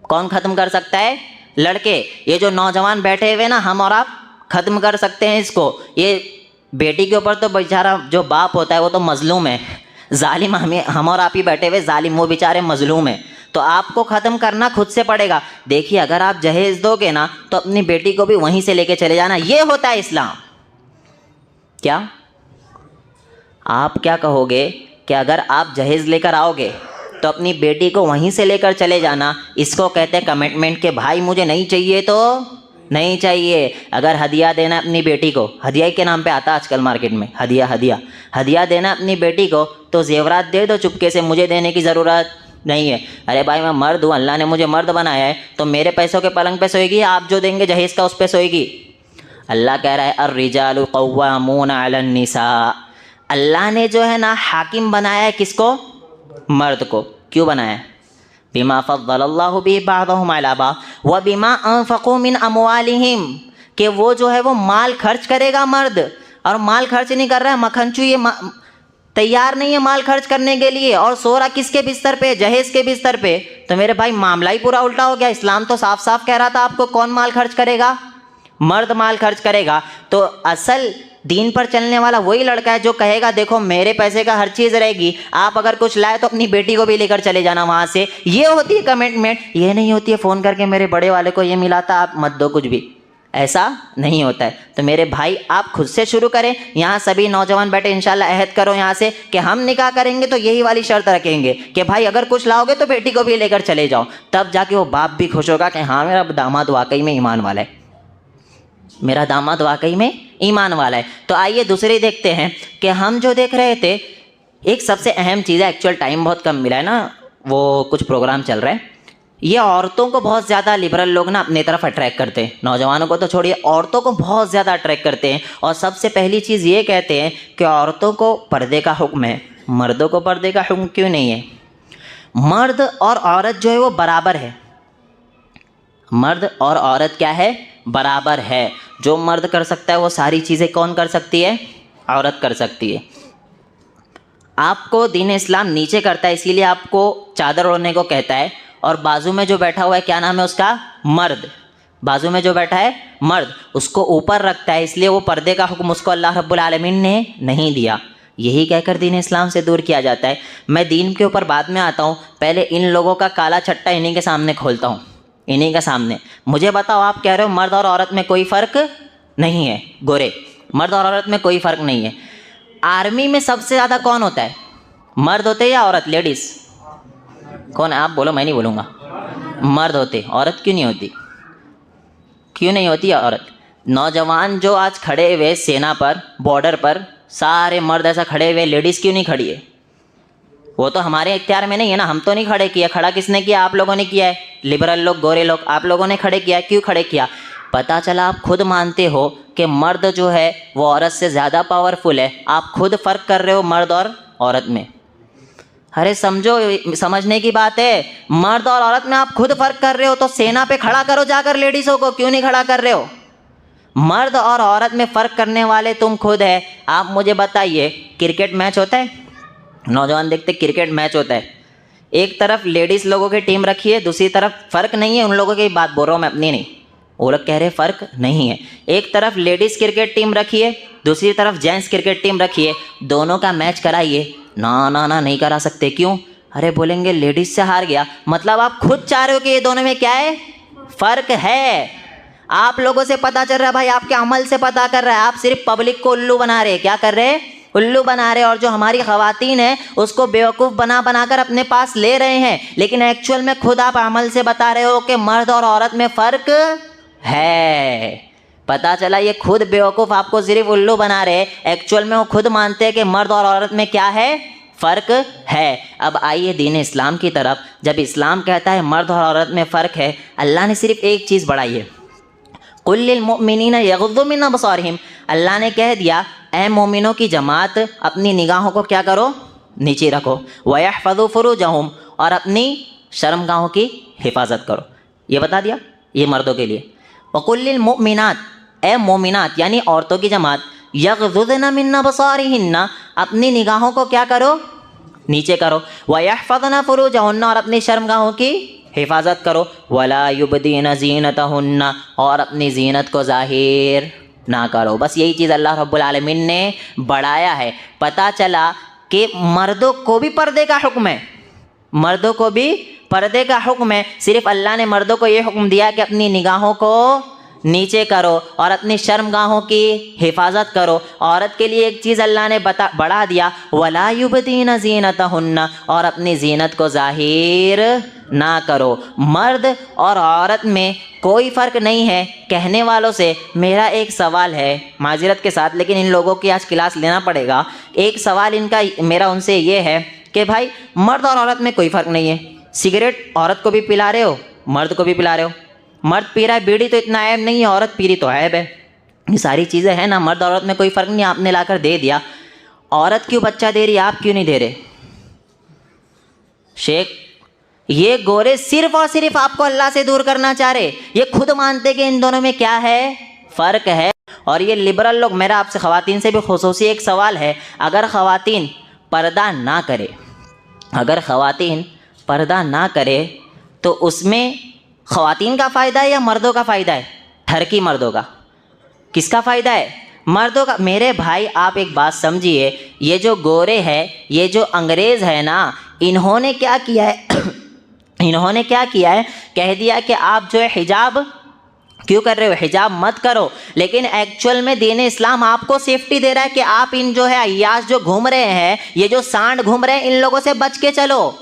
कौन ख़त्म कर सकता है? लड़के। ये जो नौजवान बैठे हुए ना, हम और आप ख़त्म कर सकते हैं इसको। ये बेटी के ऊपर तो बेचारा जो बाप होता है वो तो मजलूम है, जालिम हम और आप ही बैठे हुए जालिम, वो बेचारे मजलूम हैं। तो आपको ख़त्म करना खुद से पड़ेगा। देखिए अगर आप जहेज़ दोगे ना तो अपनी बेटी को भी वहीं से लेके चले जाना, ये होता है इस्लाम। क्या आप क्या कहोगे कि अगर आप जहेज़ लेकर आओगे तो अपनी बेटी को वहीं से लेकर चले जाना, इसको कहते हैं कमिटमेंट के भाई मुझे नहीं चाहिए तो नहीं चाहिए। अगर हदिया देना अपनी बेटी को, हदिया के नाम पे आता आजकल मार्केट में, हदिया देना अपनी बेटी को तो जेवरात दे दो चुपके से, मुझे देने की ज़रूरत नहीं है। अरे भाई मैं मर्द हूँ, अल्लाह ने मुझे मर्द बनाया है, तो मेरे पैसों के पलंग पे सोएगी, आप जो देंगे जहेज़ का उस पे सोएगी। अल्लाह कह रहा है अर्रिजालु क़व्वामूना अलन निसा। अल्लाह ने जो है ना हाकिम बनाया है किसको? मर्द को। क्यों बनाया है? बिमा फ़द्दलल्लाहु बिही बअदहुम अला बअद व बिमा अनफ़क़ू मिन अमवालिहिम, कि वो जो है वो माल खर्च करेगा मर्द, और माल खर्च नहीं कर रहा है मक्खनचू, ये तैयार नहीं है माल खर्च करने के लिए, और सो रहा किसके बिस्तर पे? जहेज़ के बिस्तर पे। तो मेरे भाई मामला ही पूरा उल्टा हो गया। इस्लाम तो साफ साफ कह रहा था आपको कौन माल खर्च करेगा? मर्द माल खर्च करेगा तो असल दीन पर चलने वाला वही लड़का है जो कहेगा देखो मेरे पैसे का हर चीज़ रहेगी, आप अगर कुछ लाए तो अपनी बेटी को भी लेकर चले जाना वहाँ से। ये होती है कमिटमेंट, ये नहीं होती है फ़ोन करके मेरे बड़े वाले को ये मिला था आप मत दो कुछ भी, ऐसा नहीं होता है। तो मेरे भाई आप खुद से शुरू करें। यहाँ सभी नौजवान बैठे इंशाल्लाह अहद करो यहाँ से कि हम निकाह करेंगे तो यही वाली शर्त रखेंगे कि भाई अगर कुछ लाओगे तो बेटी को भी लेकर चले जाओ, तब जाके वो बाप भी खुश होगा कि हाँ मेरा दामाद वाकई में ईमान वाला है, मेरा दामाद वाकई में ईमान वाला है। तो आइए दूसरी देखते हैं कि हम जो देख रहे थे, एक सबसे अहम चीज़ है, एक्चुअल टाइम बहुत कम मिला है ना, वो कुछ प्रोग्राम चल रहे हैं, ये औरतों को बहुत ज़्यादा लिबरल लोग ना अपनी तरफ अट्रैक्ट करते हैं। नौजवानों को तो छोड़िए, औरतों को बहुत ज़्यादा अट्रैक्ट करते हैं। और सबसे पहली चीज़ ये कहते हैं कि औरतों को पर्दे का हुक्म है, मर्दों को पर्दे का हुक्म क्यों नहीं है। मर्द और औरत जो है वो बराबर है, मर्द और औरत क्या है, बराबर है। जो मर्द कर सकता है वो सारी चीज़ें कौन कर सकती है, औरत कर सकती है। आपको दीन इस्लाम नीचे करता है इसीलिए आपको चादर ओढ़ने को कहता है, और बाजू में जो बैठा हुआ है क्या नाम है उसका, मर्द, बाजू में जो बैठा है मर्द, उसको ऊपर रखता है, इसलिए वो पर्दे का हुक्म उसको अल्लाह रब्बुल आलमीन ने नहीं दिया। यही कहकर दीन इस्लाम से दूर किया जाता है। मैं दीन के ऊपर बाद में आता हूँ, पहले इन लोगों का काला छट्टा इन्हीं के सामने खोलता हूँ, इन्हीं के सामने। मुझे बताओ, आप कह रहे हो मर्द और औरत में कोई फ़र्क नहीं है, गोरे, मर्द और औरत में कोई फ़र्क नहीं है। आर्मी में सबसे ज़्यादा कौन होता है, मर्द होते हैं या औरत, लेडीज़ कौन है, आप बोलो, मैं नहीं बोलूँगा। मर्द होते, औरत क्यों नहीं होती, क्यों नहीं होती औरत। नौजवान जो आज खड़े हुए सेना पर, बॉर्डर पर, सारे मर्द ऐसा खड़े हुए, लेडीज़ क्यों नहीं खड़ी है, वो तो हमारे इख्तियार में नहीं है ना, हम तो नहीं खड़े किया, खड़ा किसने किया, आप लोगों ने किया है, लिबरल लोग, गोरे लोग, आप लोगों ने खड़े किया। क्यों खड़े किया, पता चला आप खुद मानते हो कि मर्द जो है वो औरत से ज़्यादा पावरफुल है, आप खुद फ़र्क कर रहे हो मर्द और औरत में। अरे समझो, समझने की बात है, मर्द और औरत में आप खुद फ़र्क कर रहे हो, तो सेना पे खड़ा करो जाकर लेडीज़ों को, क्यों नहीं खड़ा कर रहे हो। मर्द और औरत में फ़र्क करने वाले तुम खुद है। आप मुझे बताइए, क्रिकेट मैच होता है, नौजवान देखते क्रिकेट मैच होता है, एक तरफ लेडीज़ लोगों की टीम रखी है, दूसरी तरफ फ़र्क नहीं है, उन लोगों की बात बोल रहा हूँ मैं, अपनी नहीं, वो लोग कह रहे फ़र्क नहीं है। एक तरफ लेडीज़ क्रिकेट टीम रखी है, दूसरी तरफ जेंट्स क्रिकेट टीम रखी है, दोनों का मैच कराइए, ना ना ना नहीं करा सकते। क्यों, अरे बोलेंगे लेडीज़ से हार गया, मतलब आप खुद चाह रहे हो कि ये दोनों में क्या है, फ़र्क है। आप लोगों से पता चल रहा है भाई, आपके अमल से पता कर रहा है, आप सिर्फ पब्लिक को उल्लू बना रहे हैं। क्या कर रहे हैं, उल्लू बना रहे हैं, और जो हमारी ख़वातीन है उसको बेवकूफ़ बना बनाकर अपने पास ले रहे हैं, लेकिन एक्चुअल में खुद आप अमल से बता रहे हो कि मर्द और औरत में फ़र्क है। पता चला ये खुद बेवकूफ़ आपको सिर्फ उल्लू बना रहे, एक्चुअल में वो खुद मानते हैं कि मर्द और औरत में क्या है, फ़र्क है। अब आइए दीन इस्लाम की तरफ। जब इस्लाम कहता है मर्द और औरत में फ़र्क है, अल्लाह ने सिर्फ एक चीज़ बढ़ाई है, कुल लिल मुमिनीना यग़ुद्दू मिन अबसारिहिम, अल्लाह ने कह दिया ऐ मोमिनों की जमात अपनी निगाहों को क्या करो, नीचे रखो, वयहफ़ज़ू फ़ुरूजहुम, और अपनी शर्मगाहों की हिफाजत करो। ये बता दिया, ये मर्दों के लिए। वकुल लिल मुमिनात, ए मोमिनात यानी औरतों की जमात, यग़ज़ुज़ना मिन अबसारिहिन्ना, अपनी निगाहों को क्या करो, नीचे करो, वयहफ़ज़ना फ़ुरूजहुन्ना, और अपनी शर्मगाहों की हिफाजत करो, वला युबदीना ज़ीनतहुन्ना, और अपनी ज़ीनत को ज़ाहिर ना करो। बस यही चीज़ अल्लाह रब्बुल आलमीन ने बढ़ाया है। पता चला कि मर्दों को भी पर्दे का हुक्म है, मर्दों को भी पर्दे का हुक्म है। सिर्फ अल्लाह ने मर्दों को ये हुक्म दिया कि अपनी निगाहों को नीचे करो और अपनी शर्मगाहों की हिफाजत करो। औरत के लिए एक चीज़ अल्लाह ने बढ़ा दिया, वला युबदीना ज़ीनतहुन्ना, और अपनी ज़ीनत को ज़ाहिर ना करो। मर्द और औरत में कोई फ़र्क नहीं है। कहने वालों से मेरा एक सवाल है, माज़रत के साथ, लेकिन इन लोगों की आज क्लास लेना पड़ेगा। एक सवाल इनका मेरा उनसे ये है कि भाई मर्द और औरत में कोई फ़र्क नहीं है, सिगरेट औरत को भी पिला रहे हो, मर्द को भी पिला रहे हो, मर्द पी रहा है बीड़ी तो इतना ऐब नहीं है, औरत पी रही तो ऐब है। ये सारी चीज़ें हैं ना, मर्द औरत में कोई फ़र्क नहीं, आपने लाकर दे दिया। औरत क्यों बच्चा दे रही है, आप क्यों नहीं दे रहे। शेख, ये गोरे सिर्फ और सिर्फ आपको अल्लाह से दूर करना चाह रहे, ये खुद मानते कि इन दोनों में क्या है, फ़र्क है। और ये लिबरल लोग, मेरा आपसे ख़वातीन से भी खुसूसी एक सवाल है, अगर ख़वातीन पर्दा ना करे, अगर ख़वातीन पर्दा ना करे तो उसमें ख़वातीन का फ़ायदा है या मर्दों का फ़ायदा है, ठरकी मर्दों का। किसका फ़ायदा है? मर्दों का। मेरे भाई आप एक बात समझिए, ये जो गोरे हैं, ये जो अंग्रेज़ है ना, इन्होंने क्या किया है इन्होंने क्या किया है, कह दिया कि आप जो है हिजाब क्यों कर रहे हो, हिजाब मत करो। लेकिन एक्चुअल में दीन इस्लाम आपको सेफ्टी दे रहा है कि आप इन जो है अय्याश जो घूम रहे हैं, ये जो सांड घूम रहे हैं, इन लोगों से बच के चलो।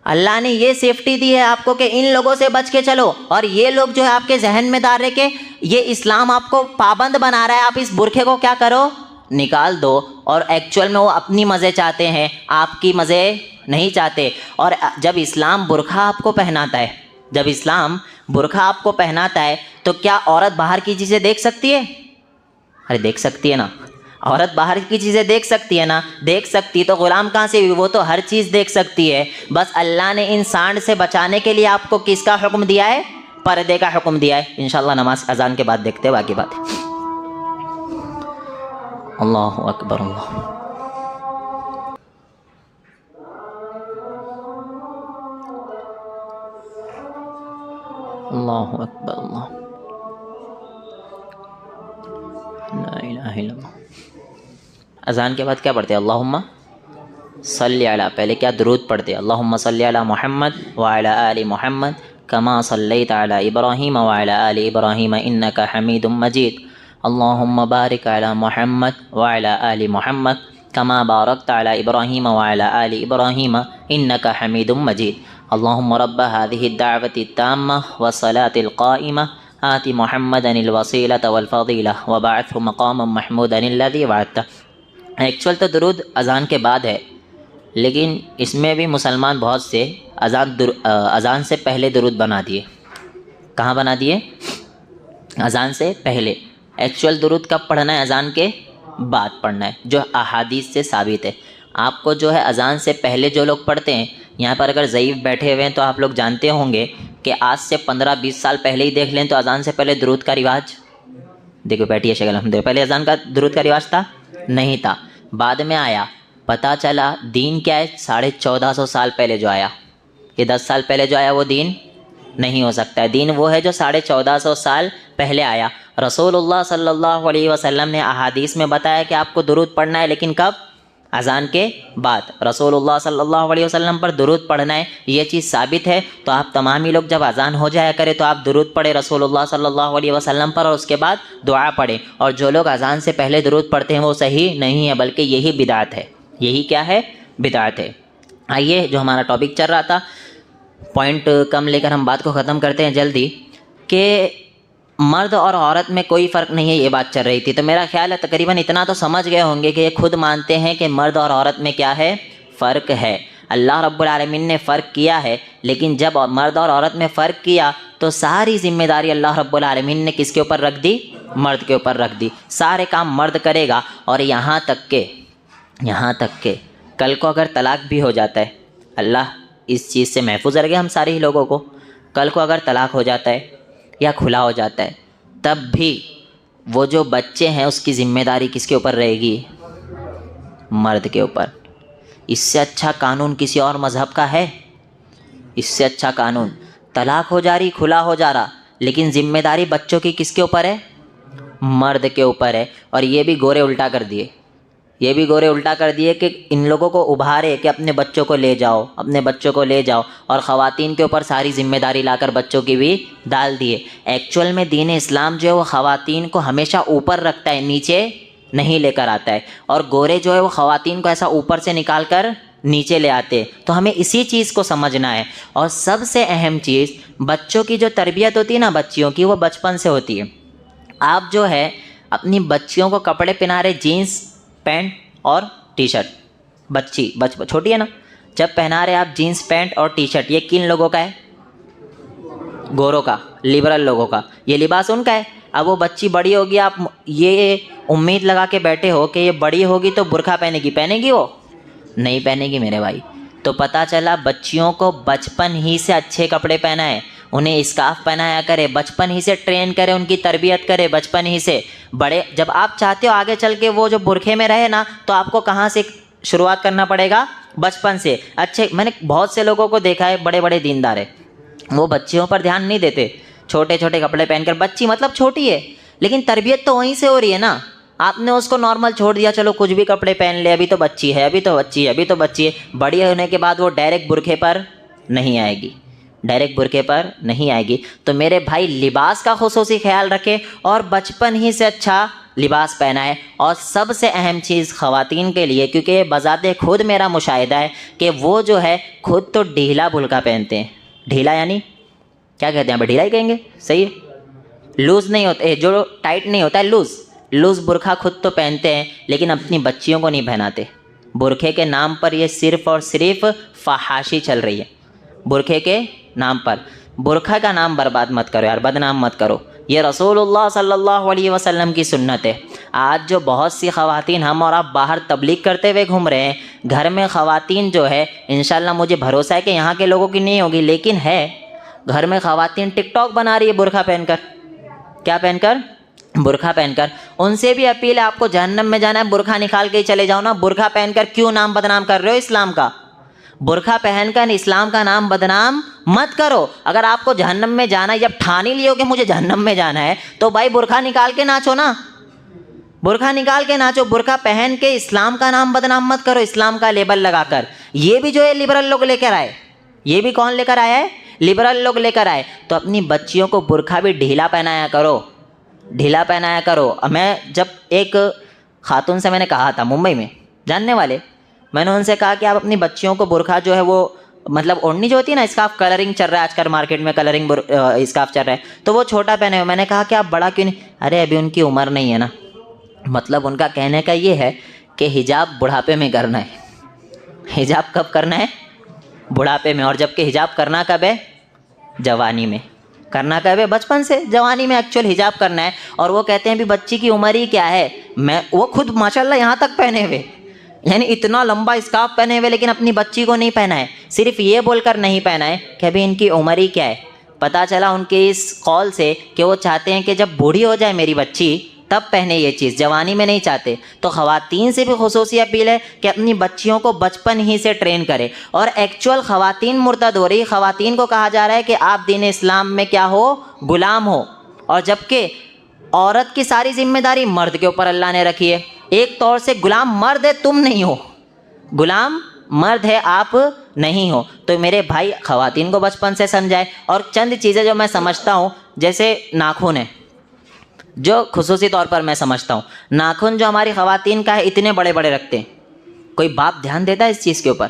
अल्लाह ने ये सेफ्टी दी है आपको कि इन लोगों से बच के चलो। और ये लोग जो है आपके जहन में डाल रहे कि ये इस्लाम आपको पाबंद बना रहा है, आप इस बुरखे को क्या करो, निकाल दो। और एक्चुअल में वो अपनी मज़े चाहते हैं, आपकी मज़े नहीं चाहते। और जब इस्लाम बुरखा आपको पहनाता है, जब इस्लाम बुरखा आपको पहनाता है, तो क्या औरत बाहर की चीज़ें देख सकती है? अरे देख सकती है ना, औरत बाहर की चीज़ें देख सकती है ना। देख सकती तो ग़ुलाम कहाँ से हुई, वो तो हर चीज़ देख सकती है। बस अल्लाह ने इन सांड से बचाने के लिए आपको किसका हुक्म दिया है? पर्दे का हुक्म दिया है। इंशाअल्लाह नमाज अजान के बाद देखते हैं बाकी बात। अल्लाहु अकबर, अल्लाहु अकबर, अल्लाह ला इलाहा इल्लल्लाह। अजान के बाद क्या पढ़ते हैं? अल्लाहुम्मा सल्ली अला, पहले क्या दुरूद पढ़ते हैं? अल्लाहुम्मा सल्ली अला मुहम्मद व अला आलि मुहम्मद कमा सल्लैता अला इब्राहीम व अला आलि इब्राहीम इन्नका हमीदुम मजीद। अल्लाहुम्मा बारिक अला मुहम्मद व अला आलि मुहम्मद कमा बारकता अला इब्राहीम व अला आलि इब्राहीम इन्नका हमीदुम मजीद। अल्लाहुम्मा रब्ब हाज़िहि दाअवति ताम्मा व सलातिल क़ाइमा आति मुहम्मदनिल वसीलता वल फ़ज़ीला व बअथहु मक़ामम महमूदन लज़ी वअदता। एक्चुअल तो दुरूद अज़ान के बाद है, लेकिन इसमें भी मुसलमान बहुत से अज़ान से पहले दुरूद बना दिए। कहाँ बना दिए? अज़ान से पहले। एक्चुअल दुरूद कब पढ़ना है? अज़ान के बाद पढ़ना है, जो अहादीस से साबित है। आपको जो है अज़ान से पहले जो लोग पढ़ते हैं, यहाँ पर अगर ज़ईफ़ बैठे हुए हैं तो आप लोग जानते होंगे कि आज से 15-20 साल पहले ही देख लें तो अज़ान से पहले दुरूद का रिवाज, देखो बैठिए शक्ल अल्हम्दुलिल्लाह, पहले अज़ान का दुरूद का रिवाज था? नहीं था, बाद में आया। पता चला दीन क्या है, 1450 साल पहले जो आया, ये 10 साल पहले जो आया वो दीन नहीं हो सकता है। दीन वो है जो 1450 साल पहले आया। रसूलुल्लाह सल्लल्लाहु अलैहि वसल्लम ने अहादीस में बताया कि आपको दुरूद पढ़ना है, लेकिन कब? अज़ान के बाद। रसूलुल्लाह सल्लल्लाहु अलैहि वसल्लम पर दुरूद पढ़ना है, ये चीज़ साबित है। तो आप तमाम ही लोग जब अज़ान हो जाया करें तो आप दुरूद पढ़े रसूलुल्लाह सल्लल्लाहु अलैहि वसल्लम पर, और उसके बाद दुआ पढ़ें। और जो लोग अज़ान से पहले दुरूद पढ़ते हैं वो सही नहीं है, बल्कि यही बिदात है। यही क्या है? बिदात है। आइए, जो हमारा टॉपिक चल रहा था, पॉइंट कम लेकर हम बात को ख़त्म करते हैं जल्दी, कि मर्द और औरत में कोई फ़र्क नहीं है, ये बात चल रही थी। तो मेरा ख्याल है तकरीबन इतना तो समझ गए होंगे कि ये खुद मानते हैं कि मर्द और औरत में क्या है? फ़र्क है। अल्लाह रब्बुल आलमीन ने फ़र्क किया है, लेकिन जब मर्द और औरत में फ़र्क किया तो सारी ज़िम्मेदारी अल्लाह रब्बुल आलमीन ने किसके ऊपर रख दी? मर्द के ऊपर रख दी। सारे काम मर्द करेगा। और यहाँ तक के कल को अगर तलाक भी हो जाता है, अल्लाह इस चीज़ से महफूज रखे हम सारे ही लोगों को, कल को अगर तलाक हो जाता है या खुला हो जाता है, तब भी वो जो बच्चे हैं उसकी ज़िम्मेदारी किसके ऊपर रहेगी? मर्द के ऊपर। इससे अच्छा कानून किसी और मज़हब का है? इससे अच्छा कानून, तलाक हो जा रही, खुला हो जा रहा, लेकिन ज़िम्मेदारी बच्चों की किसके ऊपर है? मर्द के ऊपर है। और ये भी गोरे उल्टा कर दिए, ये भी गोरे उल्टा कर दिए कि इन लोगों को उभारे कि अपने बच्चों को ले जाओ, अपने बच्चों को ले जाओ, और ख़वातीन के ऊपर सारी ज़िम्मेदारी लाकर बच्चों की भी डाल दिए। एक्चुअल में दीन इस्लाम जो है वो ख़वातीन को हमेशा ऊपर रखता है, नीचे नहीं लेकर आता है। और गोरे जो है वो ख़वातीन को ऐसा ऊपर से निकाल कर नीचे ले आते। तो हमें इसी चीज़ को समझना है। और सबसे अहम चीज़, बच्चों की जो तरबियत होती है ना बच्चियों की, वो बचपन से होती है। आप जो है अपनी बच्चियों को कपड़े पहना रहे, जीन्स पैंट और टी शर्ट, बच्ची छोटी है ना, जब पहना रहे आप जीन्स पैंट और टी शर्ट, ये किन लोगों का है? गोरों का, लिबरल लोगों का। ये लिबास उनका है। अब वो बच्ची बड़ी होगी, आप ये उम्मीद लगा के बैठे हो कि ये बड़ी होगी तो बुर्का पहनेगी वो नहीं पहनेगी मेरे भाई। तो पता चला बच्चियों को बचपन ही से अच्छे कपड़े पहनाए, उन्हें स्कार्फ पहनाया करे, बचपन ही से ट्रेन करे, उनकी तरबियत करे बचपन ही से। बड़े जब आप चाहते हो आगे चल के वो जो बुरखे में रहे ना, तो आपको कहाँ से शुरुआत करना पड़ेगा? बचपन से। अच्छे, मैंने बहुत से लोगों को देखा है, बड़े बड़े दीनदार है, वो बच्चियों पर ध्यान नहीं देते, छोटे छोटे कपड़े पहनकर। बच्ची मतलब छोटी है, लेकिन तरबियत तो वहीं से हो रही है ना। आपने उसको नॉर्मल छोड़ दिया, चलो कुछ भी कपड़े पहन ले, अभी तो बच्ची है, अभी तो बच्ची है, अभी तो बच्ची है। बड़ी होने के बाद वो डायरेक्ट बुरखे पर नहीं आएगी, डायरेक्ट बुरखे पर नहीं आएगी। तो मेरे भाई लिबास का खुसूसी ख्याल रखें और बचपन ही से अच्छा लिबास पहनाए। और सबसे अहम चीज़ ख़वातीन के लिए, क्योंकि बज़ाते खुद मेरा मुशाहिदा है कि वो जो है खुद तो ढीला बुर्का पहनते हैं। ढीला यानी क्या कहते हैं, यहाँ पर ढीला ही कहेंगे, सही है। लूज़ नहीं होता, जो टाइट नहीं होता है, लूज़ बुर्का खुद तो पहनते हैं, लेकिन अपनी बच्चियों को नहीं पहनाते। बुरखे के नाम पर ये सिर्फ़ और सिर्फ फहाशी चल रही है। बुरखे के नाम पर, बुरखा का नाम बर्बाद मत करो यार, बदनाम मत करो। ये रसूलुल्लाह सल्लल्लाहु अलैहि वसल्लम की सुन्नत है। आज जो बहुत सी ख़वातीन हम और आप बाहर तबलीग करते हुए घूम रहे हैं, घर में ख़वातीन जो है, इंशाल्लाह मुझे भरोसा है कि यहाँ के लोगों की नहीं होगी, लेकिन है, घर में ख़वातीन टिकटॉक बना रही है बुरखा पहनकर। क्या पहनकर? बुरखा पहनकर। उनसे भी अपील है, आपको जहन्नम में जाना है, बुरखा निकाल के ही चले जाओ ना। बुरखा पहनकर क्यों नाम बदनाम कर रहे हो इस्लाम का? बुरखा पहनकर इस्लाम का नाम बदनाम मत करो। अगर आपको जहन्नम में जाना है, जब ठान ही लियो कि मुझे जहन्नम में जाना है, तो भाई बुरखा निकाल के नाचो ना, बुरखा निकाल के नाचो। बुरखा पहन के इस्लाम का नाम बदनाम मत करो, इस्लाम का लेबल लगाकर। ये भी जो है लिबरल लोग लेकर आए, ये भी कौन लेकर आया है? लिबरल लोग लेकर आए। तो अपनी बच्चियों को बुरखा भी ढीला पहनाया करो, ढीला पहनाया करो। मैं जब एक खातून से मैंने कहा था, मुंबई में जानने वाले, मैंने उनसे कहा कि आप अपनी बच्चियों को बुरखा जो है वो, मतलब ओढ़नी जो होती है ना, स्कार्फ, कलरिंग चल रहा है आजकल मार्केट में, कलरिंग स्कार्फ चल रहा है, तो वो छोटा पहने हुए। मैंने कहा कि आप बड़ा क्यों नहीं? अरे अभी उनकी उम्र नहीं है ना। मतलब उनका कहने का ये है कि हिजाब बुढ़ापे में करना है। हिजाब कब करना है? बुढ़ापे में। और जबकि हिजाब करना कब है? जवानी में। करना कब है? बचपन से। जवानी में एक्चुअल हिजाब करना है। और वो कहते हैं भी बच्ची की उम्र ही क्या है। वो खुद माशाल्लाह यहाँ तक पहने हुए, यानी इतना लंबा स्कार्फ पहने हुए, लेकिन अपनी बच्ची को नहीं पहना है। सिर्फ ये बोलकर नहीं पहना है कि अभी इनकी उम्र ही क्या है। पता चला उनके इस कॉल से कि वो चाहते हैं कि जब बूढ़ी हो जाए मेरी बच्ची तब पहने ये चीज़, जवानी में नहीं चाहते। तो ख़वातीन से भी खुसूसी अपील है कि अपनी बच्चियों को बचपन ही से ट्रेन करें। और एक्चुअल ख़वातीन मुर्तद हो रही, ख़वातीन को कहा जा रहा है कि आप दीन इस्लाम में क्या हो? गुलाम हो। और जबकि औरत की सारी जिम्मेदारी मर्द के ऊपर अल्लाह ने रखी है। एक तौर से गुलाम मर्द है, तुम नहीं हो, गुलाम मर्द है, आप नहीं हो। तो मेरे भाई ख़वातीन को बचपन से समझाए। और चंद चीज़ें जो मैं समझता हूँ, जैसे नाखून है, जो खुसूसी तौर पर मैं समझता हूँ, नाखून जो हमारी ख़वातीन का है, इतने बड़े बड़े रखते हैं। कोई बाप ध्यान देता है इस चीज़ के ऊपर?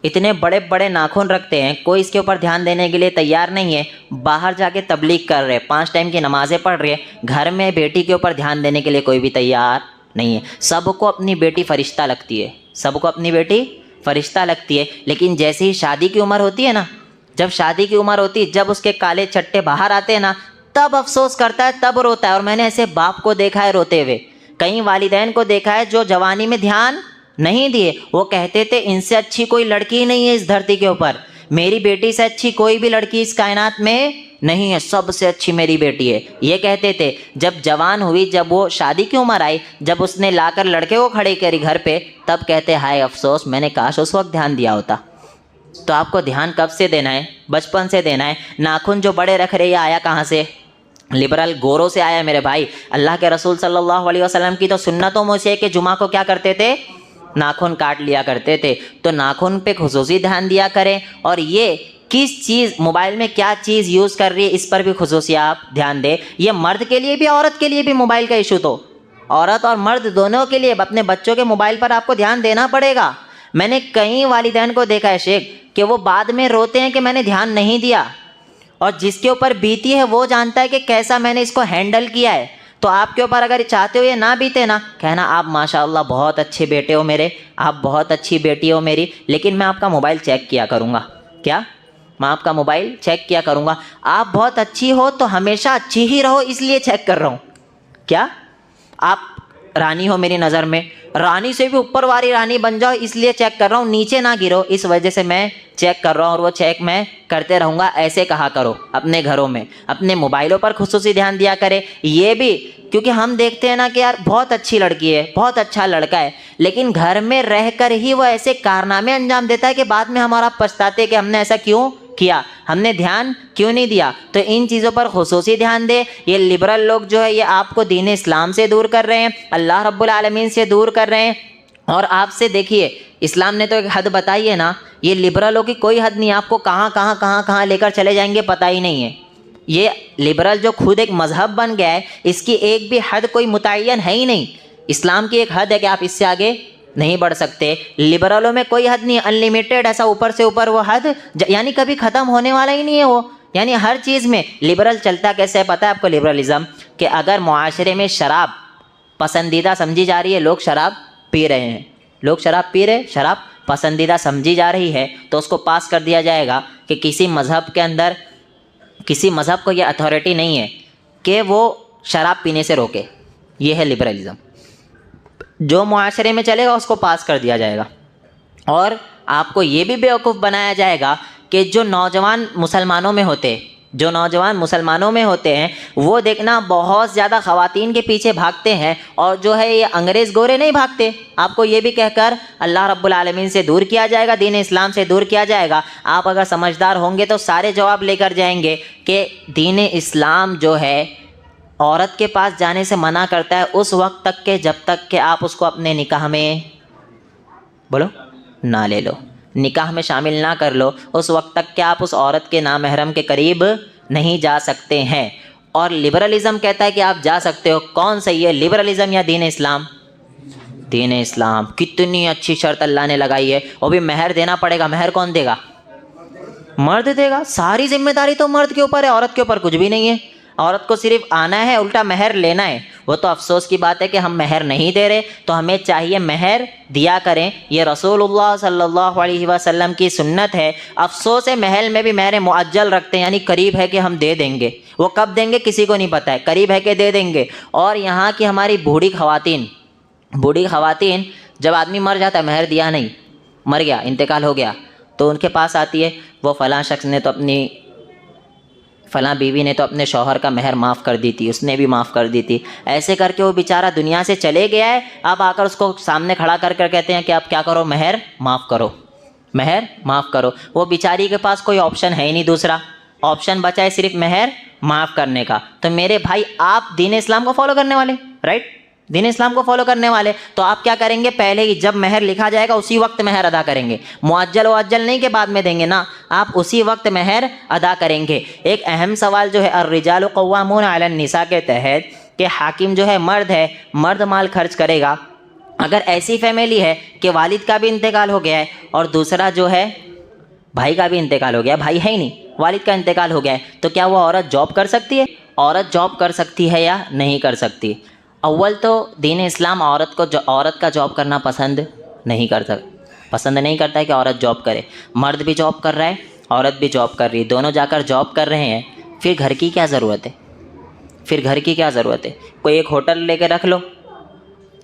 इतने बड़े बड़े नाखून रखते हैं, कोई इसके ऊपर ध्यान देने के लिए तैयार नहीं है। बाहर जाके तबलीग कर रहे, 5 टाइम की नमाज़ें पढ़ रहे, घर में बेटी के ऊपर ध्यान देने के लिए कोई भी तैयार नहीं है। सबको अपनी बेटी फ़रिश्ता लगती है, सबको अपनी बेटी फ़रिश्ता लगती है। लेकिन जैसे ही शादी की उम्र होती है ना, जब शादी की उम्र होती है, जब उसके काले चट्टे बाहर आते हैं ना, तब अफसोस करता है, तब रोता है। और मैंने ऐसे बाप को देखा है रोते हुए, कई वालिदैन को देखा है जो जवानी में ध्यान नहीं दिए। वो कहते थे इनसे अच्छी कोई लड़की ही नहीं है इस धरती के ऊपर, मेरी बेटी से अच्छी कोई भी लड़की इस कायनात में नहीं है, सबसे अच्छी मेरी बेटी है, ये कहते थे। जब जवान हुई, जब वो शादी की उम्र आई, जब उसने लाकर लड़के को खड़े करी घर पे, तब कहते हाय अफसोस, मैंने काश उस वक्त ध्यान दिया होता। तो आपको ध्यान कब से देना है? बचपन से देना है। नाखून जो बड़े रख रहे, ये आया कहाँ से? लिबरल गोरों से आया मेरे भाई। अल्लाह के रसूल सल्लल्लाहु अलैहि वसल्लम की तो सुन्नतों में से कि जुमा को क्या करते थे? नाखून काट लिया करते थे। तो नाखून पे खुसूसी ध्यान दिया करें। और ये किस चीज़, मोबाइल में क्या चीज़ यूज़ कर रही है, इस पर भी खुसूसी आप ध्यान दें। ये मर्द के लिए भी औरत के लिए भी मोबाइल का इशू, तो औरत और मर्द दोनों के लिए अपने बच्चों के मोबाइल पर आपको ध्यान देना पड़ेगा। मैंने कई वालिदैन को देखा है शेख कि वो बाद में रोते हैं कि मैंने ध्यान नहीं दिया, और जिसके ऊपर बीती है वो जानता है कि कैसा मैंने इसको हैंडल किया है। तो आपके ऊपर अगर चाहते हो ये ना बीते ना, कहना आप माशाअल्लाह बहुत अच्छे बेटे हो मेरे, आप बहुत अच्छी बेटी हो मेरी, लेकिन मैं आपका मोबाइल चेक किया करूँगा। क्या? मैं आपका मोबाइल चेक किया करूँगा। आप बहुत अच्छी हो तो हमेशा अच्छी ही रहो, इसलिए चेक कर रहा हूँ। क्या? आप रानी हो मेरी नज़र में, रानी से भी ऊपर वाली रानी बन जाओ, इसलिए चेक कर रहा हूँ, नीचे ना गिरो, इस वजह से मैं चेक कर रहा हूँ, और वो चेक मैं करते रहूँगा। ऐसे कहा करो अपने घरों में। अपने मोबाइलों पर खुसूसी ध्यान दिया करें। ये भी क्योंकि हम देखते हैं ना कि यार बहुत अच्छी लड़की है, बहुत अच्छा लड़का है, लेकिन घर में रहकर ही वो ऐसे कारनामे अंजाम देता है कि बाद में हमारा पछताते कि हमने ऐसा क्यों किया, हमने ध्यान क्यों नहीं दिया? तो इन चीज़ों पर खुसूसी ध्यान दे। ये लिबरल लोग जो है ये आपको दीन इस्लाम से दूर कर रहे हैं, अल्लाह रब्बुल आलमीन से दूर कर रहे हैं। और आपसे देखिए, इस्लाम ने तो एक हद बताई है ना, ये लिबरलों की कोई हद नहीं, आपको कहाँ लेकर चले जाएंगे पता ही नहीं है। ये लिबरल जो खुद एक मज़हब बन गया है, इसकी एक भी हद कोई मुतय्यन है ही नहीं। इस्लाम की एक हद है कि आप इससे आगे नहीं बढ़ सकते। लिबरलों में कोई हद नहीं, अनलिमिटेड, ऐसा ऊपर से ऊपर वो हद, यानी कभी ख़त्म होने वाला ही नहीं है वो। यानी हर चीज़ में लिबरल चलता कैसे है पता है आपको? लिबरलिज़म कि अगर मुआशरे में शराब पसंदीदा समझी जा रही है, लोग शराब पी रहे हैं, लोग शराब पी रहे, शराब पसंदीदा समझी जा रही है, तो उसको पास कर दिया जाएगा कि किसी मज़हब के अंदर, किसी मज़हब को यह अथॉरिटी नहीं है कि वो शराब पीने से रोके। ये है लिबरलिज़म। जो मुआशरे में चलेगा उसको पास कर दिया जाएगा। और आपको ये भी बेवकूफ़ बनाया जाएगा कि जो नौजवान मुसलमानों में होते हैं वो देखना बहुत ज़्यादा ख़वातीन के पीछे भागते हैं, और जो है ये अंग्रेज़ गोरे नहीं भागते। आपको ये भी कहकर अल्लाह रब्बुल आलमीन से दूर किया जाएगा, दीन इस्लाम से दूर किया जाएगा। आप अगर समझदार होंगे तो सारे जवाब लेकर जाएंगे कि दीन इस्लाम जो है औरत के पास जाने से मना करता है उस वक्त तक के जब तक कि आप उसको अपने निकाह में, बोलो, ना ले लो, निकाह में शामिल ना कर लो, उस वक्त तक कि आप उस औरत के नामहरम के करीब नहीं जा सकते हैं। और लिबरलिज़म कहता है कि आप जा सकते हो। कौन सही है, लिबरलिज़म या दीन इस्लाम? दीन इस्लाम। कितनी अच्छी शर्त अल्लाह ने लगाई है, वो भी महर देना पड़ेगा। महर कौन देगा? मर्द देगा। सारी जिम्मेदारी तो मर्द के ऊपर है, औरत के ऊपर कुछ भी नहीं है। औरत को सिर्फ आना है, उल्टा महर लेना है। वो तो अफसोस की बात है कि हम महर नहीं दे रहे, तो हमें चाहिए महर दिया करें। ये रसूलुल्लाह सल्लल्लाहु अलैहि वसल्लम की सुन्नत है। अफसोस है महल में भी महर मुअज्जल रखते हैं, यानी करीब है कि हम दे देंगे। वो कब देंगे किसी को नहीं पता है, करीब है कि दे देंगे। और यहाँ की हमारी बूढ़ी ख़वातीन, जब आदमी मर जाता है, महर दिया नहीं, मर गया, इंतकाल हो गया, तो उनके पास आती है, वो फ़लाँ शख्स ने तो अपनी, फ़लाँ बीवी ने तो अपने शौहर का महर माफ़ कर दी थी, उसने भी माफ़ कर दी थी, ऐसे करके वो बेचारा दुनिया से चले गया है। अब आकर उसको सामने खड़ा कर कर कहते हैं कि आप क्या करो, महर माफ़ करो, महर माफ़ करो। वो बेचारी के पास कोई ऑप्शन है ही नहीं, दूसरा ऑप्शन बचा है सिर्फ महर माफ़ करने का। तो मेरे भाई, आप दीन इस्लाम को फॉलो करने वाले, राइट, दीन इस्लाम को फॉलो करने वाले, तो आप क्या करेंगे? पहले ही जब महर लिखा जाएगा उसी वक्त महर अदा करेंगे। मुअज्जल नहीं के बाद में देंगे ना, आप उसी वक्त महर अदा करेंगे। एक अहम सवाल जो है अर्रिजालु क़व्वामून अलन निसा के तहत कि हाकिम जो है मर्द है, मर्द माल खर्च करेगा। अगर ऐसी फैमिली है कि वालिद का भी इंतकाल हो गया है और दूसरा जो है भाई का भी इंतकाल हो गया, भाई है ही नहीं, वालिद का इंतकाल हो गया है, तो क्या वो औरत जॉब कर सकती है? औरत जॉब कर सकती है या नहीं कर सकती? अव्वल तो दीन इस्लाम औरत का जॉब करना पसंद नहीं करता है कि औरत जॉब करे। मर्द भी जॉब कर रहा है, औरत भी जॉब कर रही है, दोनों जाकर जॉब कर रहे हैं। फिर घर की क्या ज़रूरत है? कोई एक होटल लेके रख लो।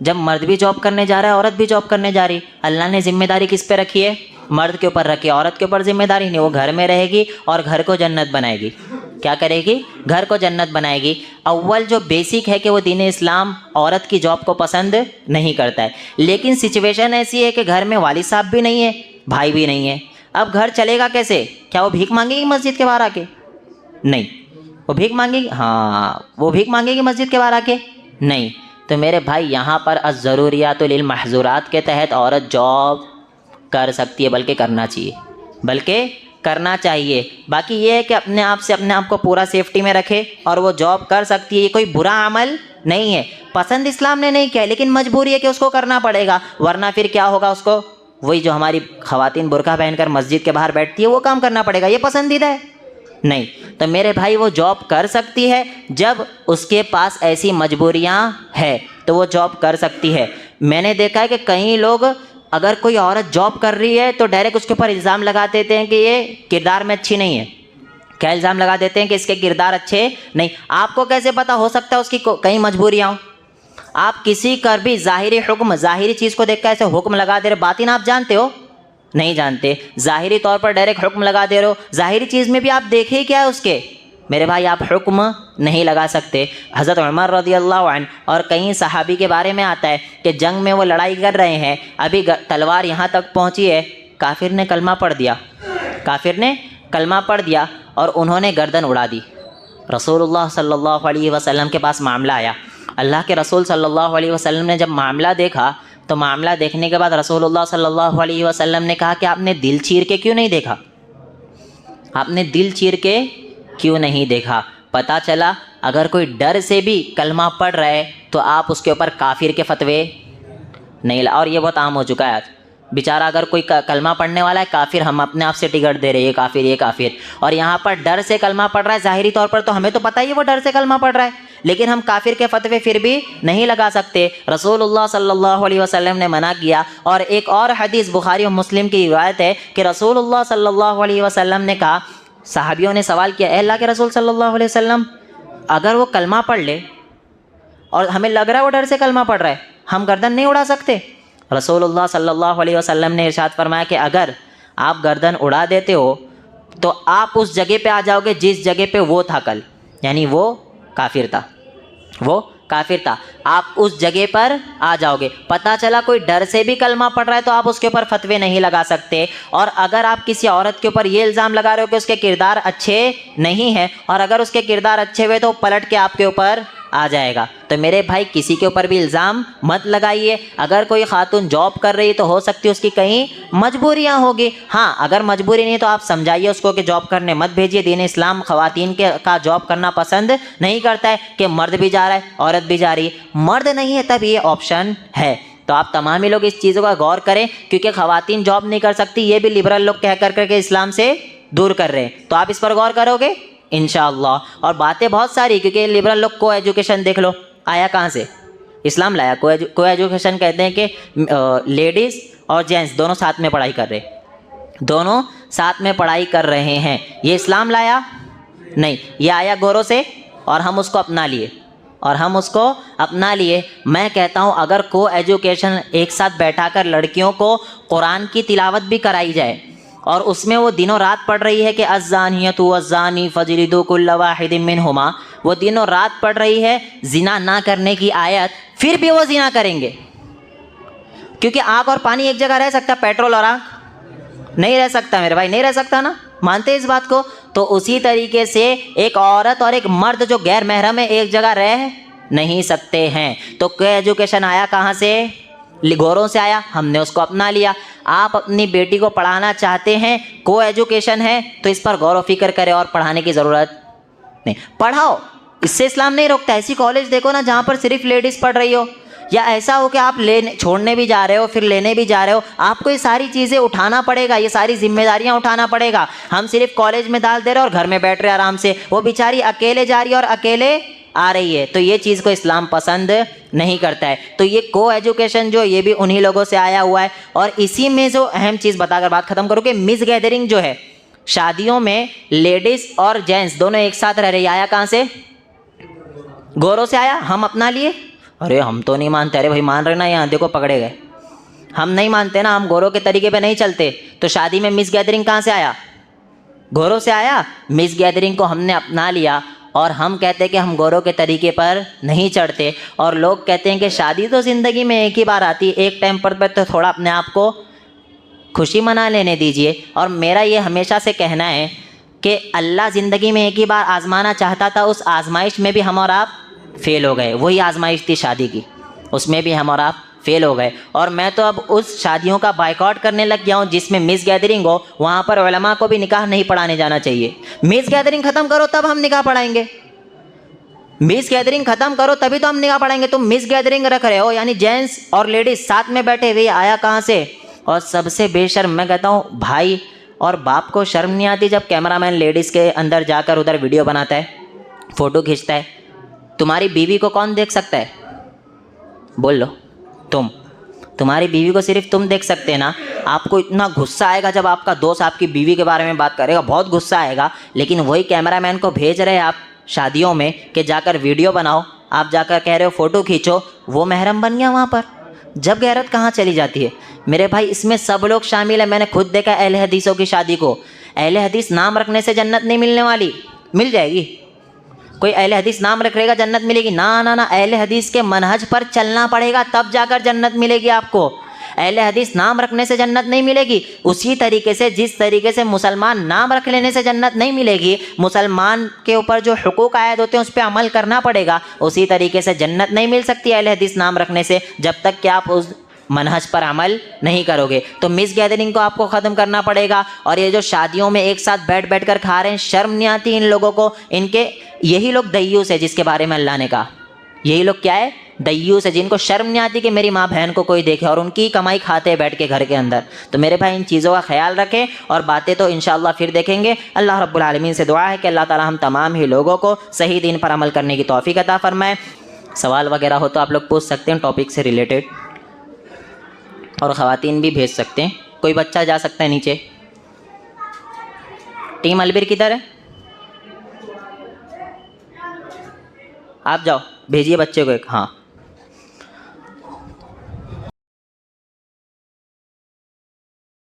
जब मर्द भी जॉब करने जा रहा है, औरत भी जॉब करने जा रही, अल्लाह ने जिम्मेदारी किस पे रखी है? मर्द के ऊपर रखी है। औरत के ऊपर जिम्मेदारी नहीं, वो घर में रहेगी और घर को जन्नत बनाएगी। क्या करेगी? घर को जन्नत बनाएगी। अव्वल जो बेसिक है कि वो दीन इस्लाम औरत की जॉब को पसंद नहीं करता है। लेकिन सिचुएशन ऐसी है कि घर में वालिद साहब भी नहीं है, भाई भी नहीं है। अब घर चलेगा कैसे? क्या वो भीख मांगेगी मस्जिद के बाहर आके? नहीं। वो भीख मांगेगी? हाँ, वो भीख मांगेगी मस्जिद के बाहर आके? नहीं। तो मेरे भाई, यहाँ पर अज़रूरियात लिल महज़ूरात के तहत औरत जॉब कर सकती है, बल्कि करना चाहिए। बाकी ये है कि अपने आप को पूरा सेफ्टी में रखे और वो जॉब कर सकती है। ये कोई बुरा अमल नहीं है, पसंद इस्लाम ने नहीं किया, लेकिन मजबूरी है कि उसको करना पड़ेगा। वरना फिर क्या होगा? उसको वही जो हमारी ख़वातीन बुर्का पहनकर मस्जिद के बाहर बैठती है, वो काम करना पड़ेगा। ये पसंदीदा है? नहीं। तो मेरे भाई, वो जॉब कर सकती है जब उसके पास ऐसी मजबूरियाँ है, तो वो जॉब कर सकती है। मैंने देखा है कि कई लोग, अगर कोई औरत जॉब कर रही है तो डायरेक्ट उसके ऊपर इल्ज़ाम लगा देते हैं कि ये किरदार में अच्छी नहीं है। क्या इल्ज़ाम लगा देते हैं? कि इसके किरदार अच्छे नहीं। आपको कैसे पता? हो सकता है उसकी कई मजबूरियाँ हो। आप किसी कर भी ज़ाहिरी हुक्म, ज़ाहिरी चीज़ को देख कर ऐसे हुक्म लगा दे रहे, बातिन आप जानते हो? नहीं जानते। ज़ाहिरी तौर पर डायरेक्ट हुक्म लगा दे रहे हो। ज़ाहिरी चीज़ में भी आप देखे क्या है उसके? मेरे भाई, आप हुक्म नहीं लगा सकते। हज़रत उमर रज़ियल्लाहु अन्हु और कई सहाबी के बारे में आता है कि जंग में वो लड़ाई कर रहे हैं, अभी तलवार यहाँ तक पहुँची है, काफिर ने कलमा पढ़ दिया। कलमा पढ़ दिया और उन्होंने गर्दन उड़ा दी। रसूलुल्लाह सल्लल्लाहु अलैहि वसल्लम के पास मामला आया। अल्लाह के रसूल सल्लल्लाहु अलैहि वसल्लम ने जब मामला देखा तो मामला देखने के बाद रसूलुल्लाह सल्लल्लाहु अलैहि वसल्लम ने कहा कि आपने दिल चीर के क्यों नहीं देखा, आपने दिल चीर के क्यों नहीं देखा। पता चला अगर कोई डर से भी कलमा पढ़ रहा है तो आप उसके ऊपर काफिर के फतवे नहीं और ये बहुत आम हो चुका है आज। बेचारा अगर कोई कलमा पढ़ने वाला है काफिर, हम अपने आप से टिकट दे रहे हैं ये काफिर ये काफिर, और यहाँ पर डर से कलमा पढ़ रहा है। ज़ाहिरी तौर पर तो हमें तो पता ही है वो डर से कलमा पढ़ रहा है, लेकिन हम काफिर के फतवे फिर भी नहीं लगा सकते। रसूलुल्लाह सल्लल्लाहु अलैहि वसल्लम ने मना किया। और एक और हदीस बुखारी और मुस्लिम की रिवायत है कि रसूलुल्लाह सल्लल्लाहु अलैहि वसल्लम ने कहा, सहाबियों ने सवाल किया, अल्लाह के रसूल सल्लल्लाहु अलैहि वसल्लम अगर वो कलमा पढ़ ले और हमें लग रहा है वो डर से कलमा पढ़ रहा है, हम गर्दन नहीं उड़ा सकते? रसूलुल्लाह सल्लल्लाहु अलैहि वसल्लम ने इरशाद फरमाया कि अगर आप गर्दन उड़ा देते हो तो आप उस जगह पे आ जाओगे जिस जगह पे वो था कल, यानी वो काफिर था, वो काफिर था, आप उस जगह पर आ जाओगे। पता चला कोई डर से भी कलमा पढ़ रहा है तो आप उसके ऊपर फतवे नहीं लगा सकते। और अगर आप किसी औरत के ऊपर ये इल्ज़ाम लगा रहे हो कि उसके किरदार अच्छे नहीं हैं, और अगर उसके किरदार अच्छे हुए तो पलट के आपके ऊपर आ जाएगा। तो मेरे भाई किसी के ऊपर भी इल्ज़ाम मत लगाइए। अगर कोई खातून जॉब कर रही तो हो सकती है उसकी कहीं मजबूरियां होगी। हाँ, अगर मजबूरी नहीं तो आप समझाइए उसको कि जॉब करने मत भेजिए। दीन इस्लाम ख़वातीन के का जॉब करना पसंद नहीं करता है कि मर्द भी जा रहा है औरत भी जा रही है। मर्द नहीं है तब ये ऑप्शन है। तो आप तमाम ही लोग इस चीज़ों का गौर करें, क्योंकि ख़वातीन जॉब नहीं कर सकती ये भी लिबरल लोग कह कर के इस्लाम से दूर कर रहे हैं। तो आप इस पर गौर करोगे इंशाअल्लाह। और बातें बहुत सारी, क्योंकि लिबरल लोग को एजुकेशन देख लो आया कहाँ से, इस्लाम लाया। को एजुकेशन कहते हैं कि लेडीज़ और जेंट्स दोनों साथ में पढ़ाई कर रहे, दोनों साथ में पढ़ाई कर रहे हैं। ये इस्लाम लाया नहीं, ये आया गोरों से और हम उसको अपना लिए, और हम उसको अपना लिए। मैं कहता हूँ अगर को एजुकेशन एक साथ बैठाकर लड़कियों को कुरान की तिलावत भी कराई जाए और उसमें वो दिनों रात पढ़ रही है कि अज़्ज़ानियतु वज़्ज़ानी फ़जलिदू कुल्ला वाहिदिन मिनहुमा, वो दिनों रात पढ़ रही है जिना ना करने की आयत, फिर भी वो जिना करेंगे। क्योंकि आग और पानी एक जगह रह सकता, पेट्रोल और आग नहीं रह सकता मेरे भाई, नहीं रह सकता ना, मानते इस बात को? तो उसी तरीके से एक औरत और एक मर्द जो गैर महरम है एक जगह रह नहीं सकते हैं। तो को एजुकेशन आया कहाँ से? गोरों से आया, हमने उसको अपना लिया। आप अपनी बेटी को पढ़ाना चाहते हैं, को एजुकेशन है तो इस पर गौर व फिक्र करें और पढ़ाने की ज़रूरत नहीं, पढ़ाओ, इससे इस्लाम नहीं रोकता। ऐसी कॉलेज देखो ना जहाँ पर सिर्फ लेडीज़ पढ़ रही हो, या ऐसा हो कि आप लेने छोड़ने भी जा रहे हो फिर लेने भी जा रहे हो, आपको ये सारी चीज़ें उठाना पड़ेगा, ये सारी जिम्मेदारियाँ उठाना पड़ेगा। हम सिर्फ कॉलेज में डाल दे रहे और घर में बैठ रहे आराम से, वो बेचारी अकेले जा रही है और अकेले आ रही है। तो ये चीज़ को इस्लाम पसंद नहीं करता है। तो ये को एजुकेशन जो ये भी उन्हीं लोगों से आया हुआ है। और इसी में जो अहम चीज़ बताकर बात खत्म करूँ कि मिस गैदरिंग जो है, शादियों में लेडीज़ और जेंट्स दोनों एक साथ रह रही, आया कहाँ से? गोरों से आया, हम अपना लिए। अरे हम तो नहीं मानते, अरे भाई मान रहे ना, यहाँ देखो पकड़े गए। हम नहीं मानते ना, हम गोरों के तरीके पे नहीं चलते। तो शादी में मिस गैदरिंग कहाँ से आया? गोरों से आया। मिस गैदरिंग को हमने अपना लिया और हम कहते हैं कि हम गोरों के तरीके पर नहीं चढ़ते। और लोग कहते हैं कि शादी तो ज़िंदगी में एक ही बार आती है, एक टाइम पर तो थोड़ा अपने आप को खुशी मना लेने दीजिए। और मेरा ये हमेशा से कहना है कि अल्लाह ज़िंदगी में एक ही बार आज़माना चाहता था, उस आज़माइश में भी हम और आप फेल हो गए। वही आज़माइश थी शादी की, उसमें भी हम और आप फेल हो गए। और मैं तो अब उस शादियों का बायकॉट करने लग गया हूँ जिसमें मिस गैदरिंग हो, वहाँ पर उलमा को भी निकाह नहीं पढ़ाने जाना चाहिए। मिस गैदरिंग ख़त्म करो तब हम निकाह पढ़ाएंगे, मिस गैदरिंग ख़त्म करो तभी तो हम निकाह पढ़ाएंगे। तुम मिस गैदरिंग रख रहे हो, यानी जेंट्स और लेडीज़ साथ में बैठे हुए, आया कहाँ से? और सबसे बेशर्म मैं कहता हूँ, भाई और बाप को शर्म नहीं आती जब कैमरामैन लेडीज़ के अंदर जाकर उधर वीडियो बनाता है, फ़ोटो खींचता है। तुम्हारी बीवी को कौन देख सकता है? बोल लो तुम्हारी बीवी को सिर्फ तुम देख सकते हैं ना। आपको इतना गुस्सा आएगा जब आपका दोस्त आपकी बीवी के बारे में बात करेगा, बहुत गुस्सा आएगा। लेकिन वही कैमरामैन को भेज रहे हैं आप शादियों में कि जाकर वीडियो बनाओ, आप जाकर कह रहे हो फ़ोटो खींचो, वो महरम बन गया वहाँ पर। जब गैरत कहाँ चली जाती है मेरे भाई? इसमें सब लोग शामिल है। मैंने खुद देखा अहले हदीसों की शादी को। अहले हदीस नाम रखने से जन्नत नहीं मिलने वाली, मिल जाएगी। कोई अहले हदीस नाम रखेगा जन्नत मिलेगी? ना ना ना, अहले हदीस के मनहज पर चलना पड़ेगा तब जाकर जन्नत मिलेगी आपको। अहले हदीस नाम रखने से जन्नत नहीं मिलेगी, उसी तरीके से जिस तरीके से मुसलमान नाम रख लेने से जन्नत नहीं मिलेगी, मुसलमान के ऊपर जो हुकूक आयद होते हैं उस पर अमल करना पड़ेगा। उसी तरीके से जन्नत नहीं मिल सकती अहले हदीस नाम रखने से जब तक कि आप उस मनहज पर अमल नहीं करोगे। तो मिस गैदरिंग को आपको ख़त्म करना पड़ेगा। और ये जो शादियों में एक साथ बैठ बैठ कर खा रहे हैं, शर्म नहीं आती इन लोगों को? इनके यही लोग दय्यूस है जिसके बारे में अल्लाह ने कहा, यही लोग क्या है? दय्यूस है, जिनको शर्म नहीं आती कि मेरी माँ बहन को कोई देखे, और उनकी कमाई खाते हैं बैठ के घर के अंदर। तो मेरे भाई इन चीज़ों का ख्याल रखें, और बातें तो इंशाअल्लाह फिर देखेंगे। अल्लाह रब्बुल आलमीन से दुआ है कि अल्लाह ताला हम तमाम ही लोगों को सही दीन पर अमल करने की तौफीक अता फरमाए। सवाल वगैरह हो तो आप लोग पूछ सकते हैं टॉपिक से रिलेटेड, और ख़वातीन भी भेज सकते हैं। कोई बच्चा जा सकता है नीचे। टीम अलबिर किधर है? आप जाओ, भेजिए बच्चे को एक। हाँ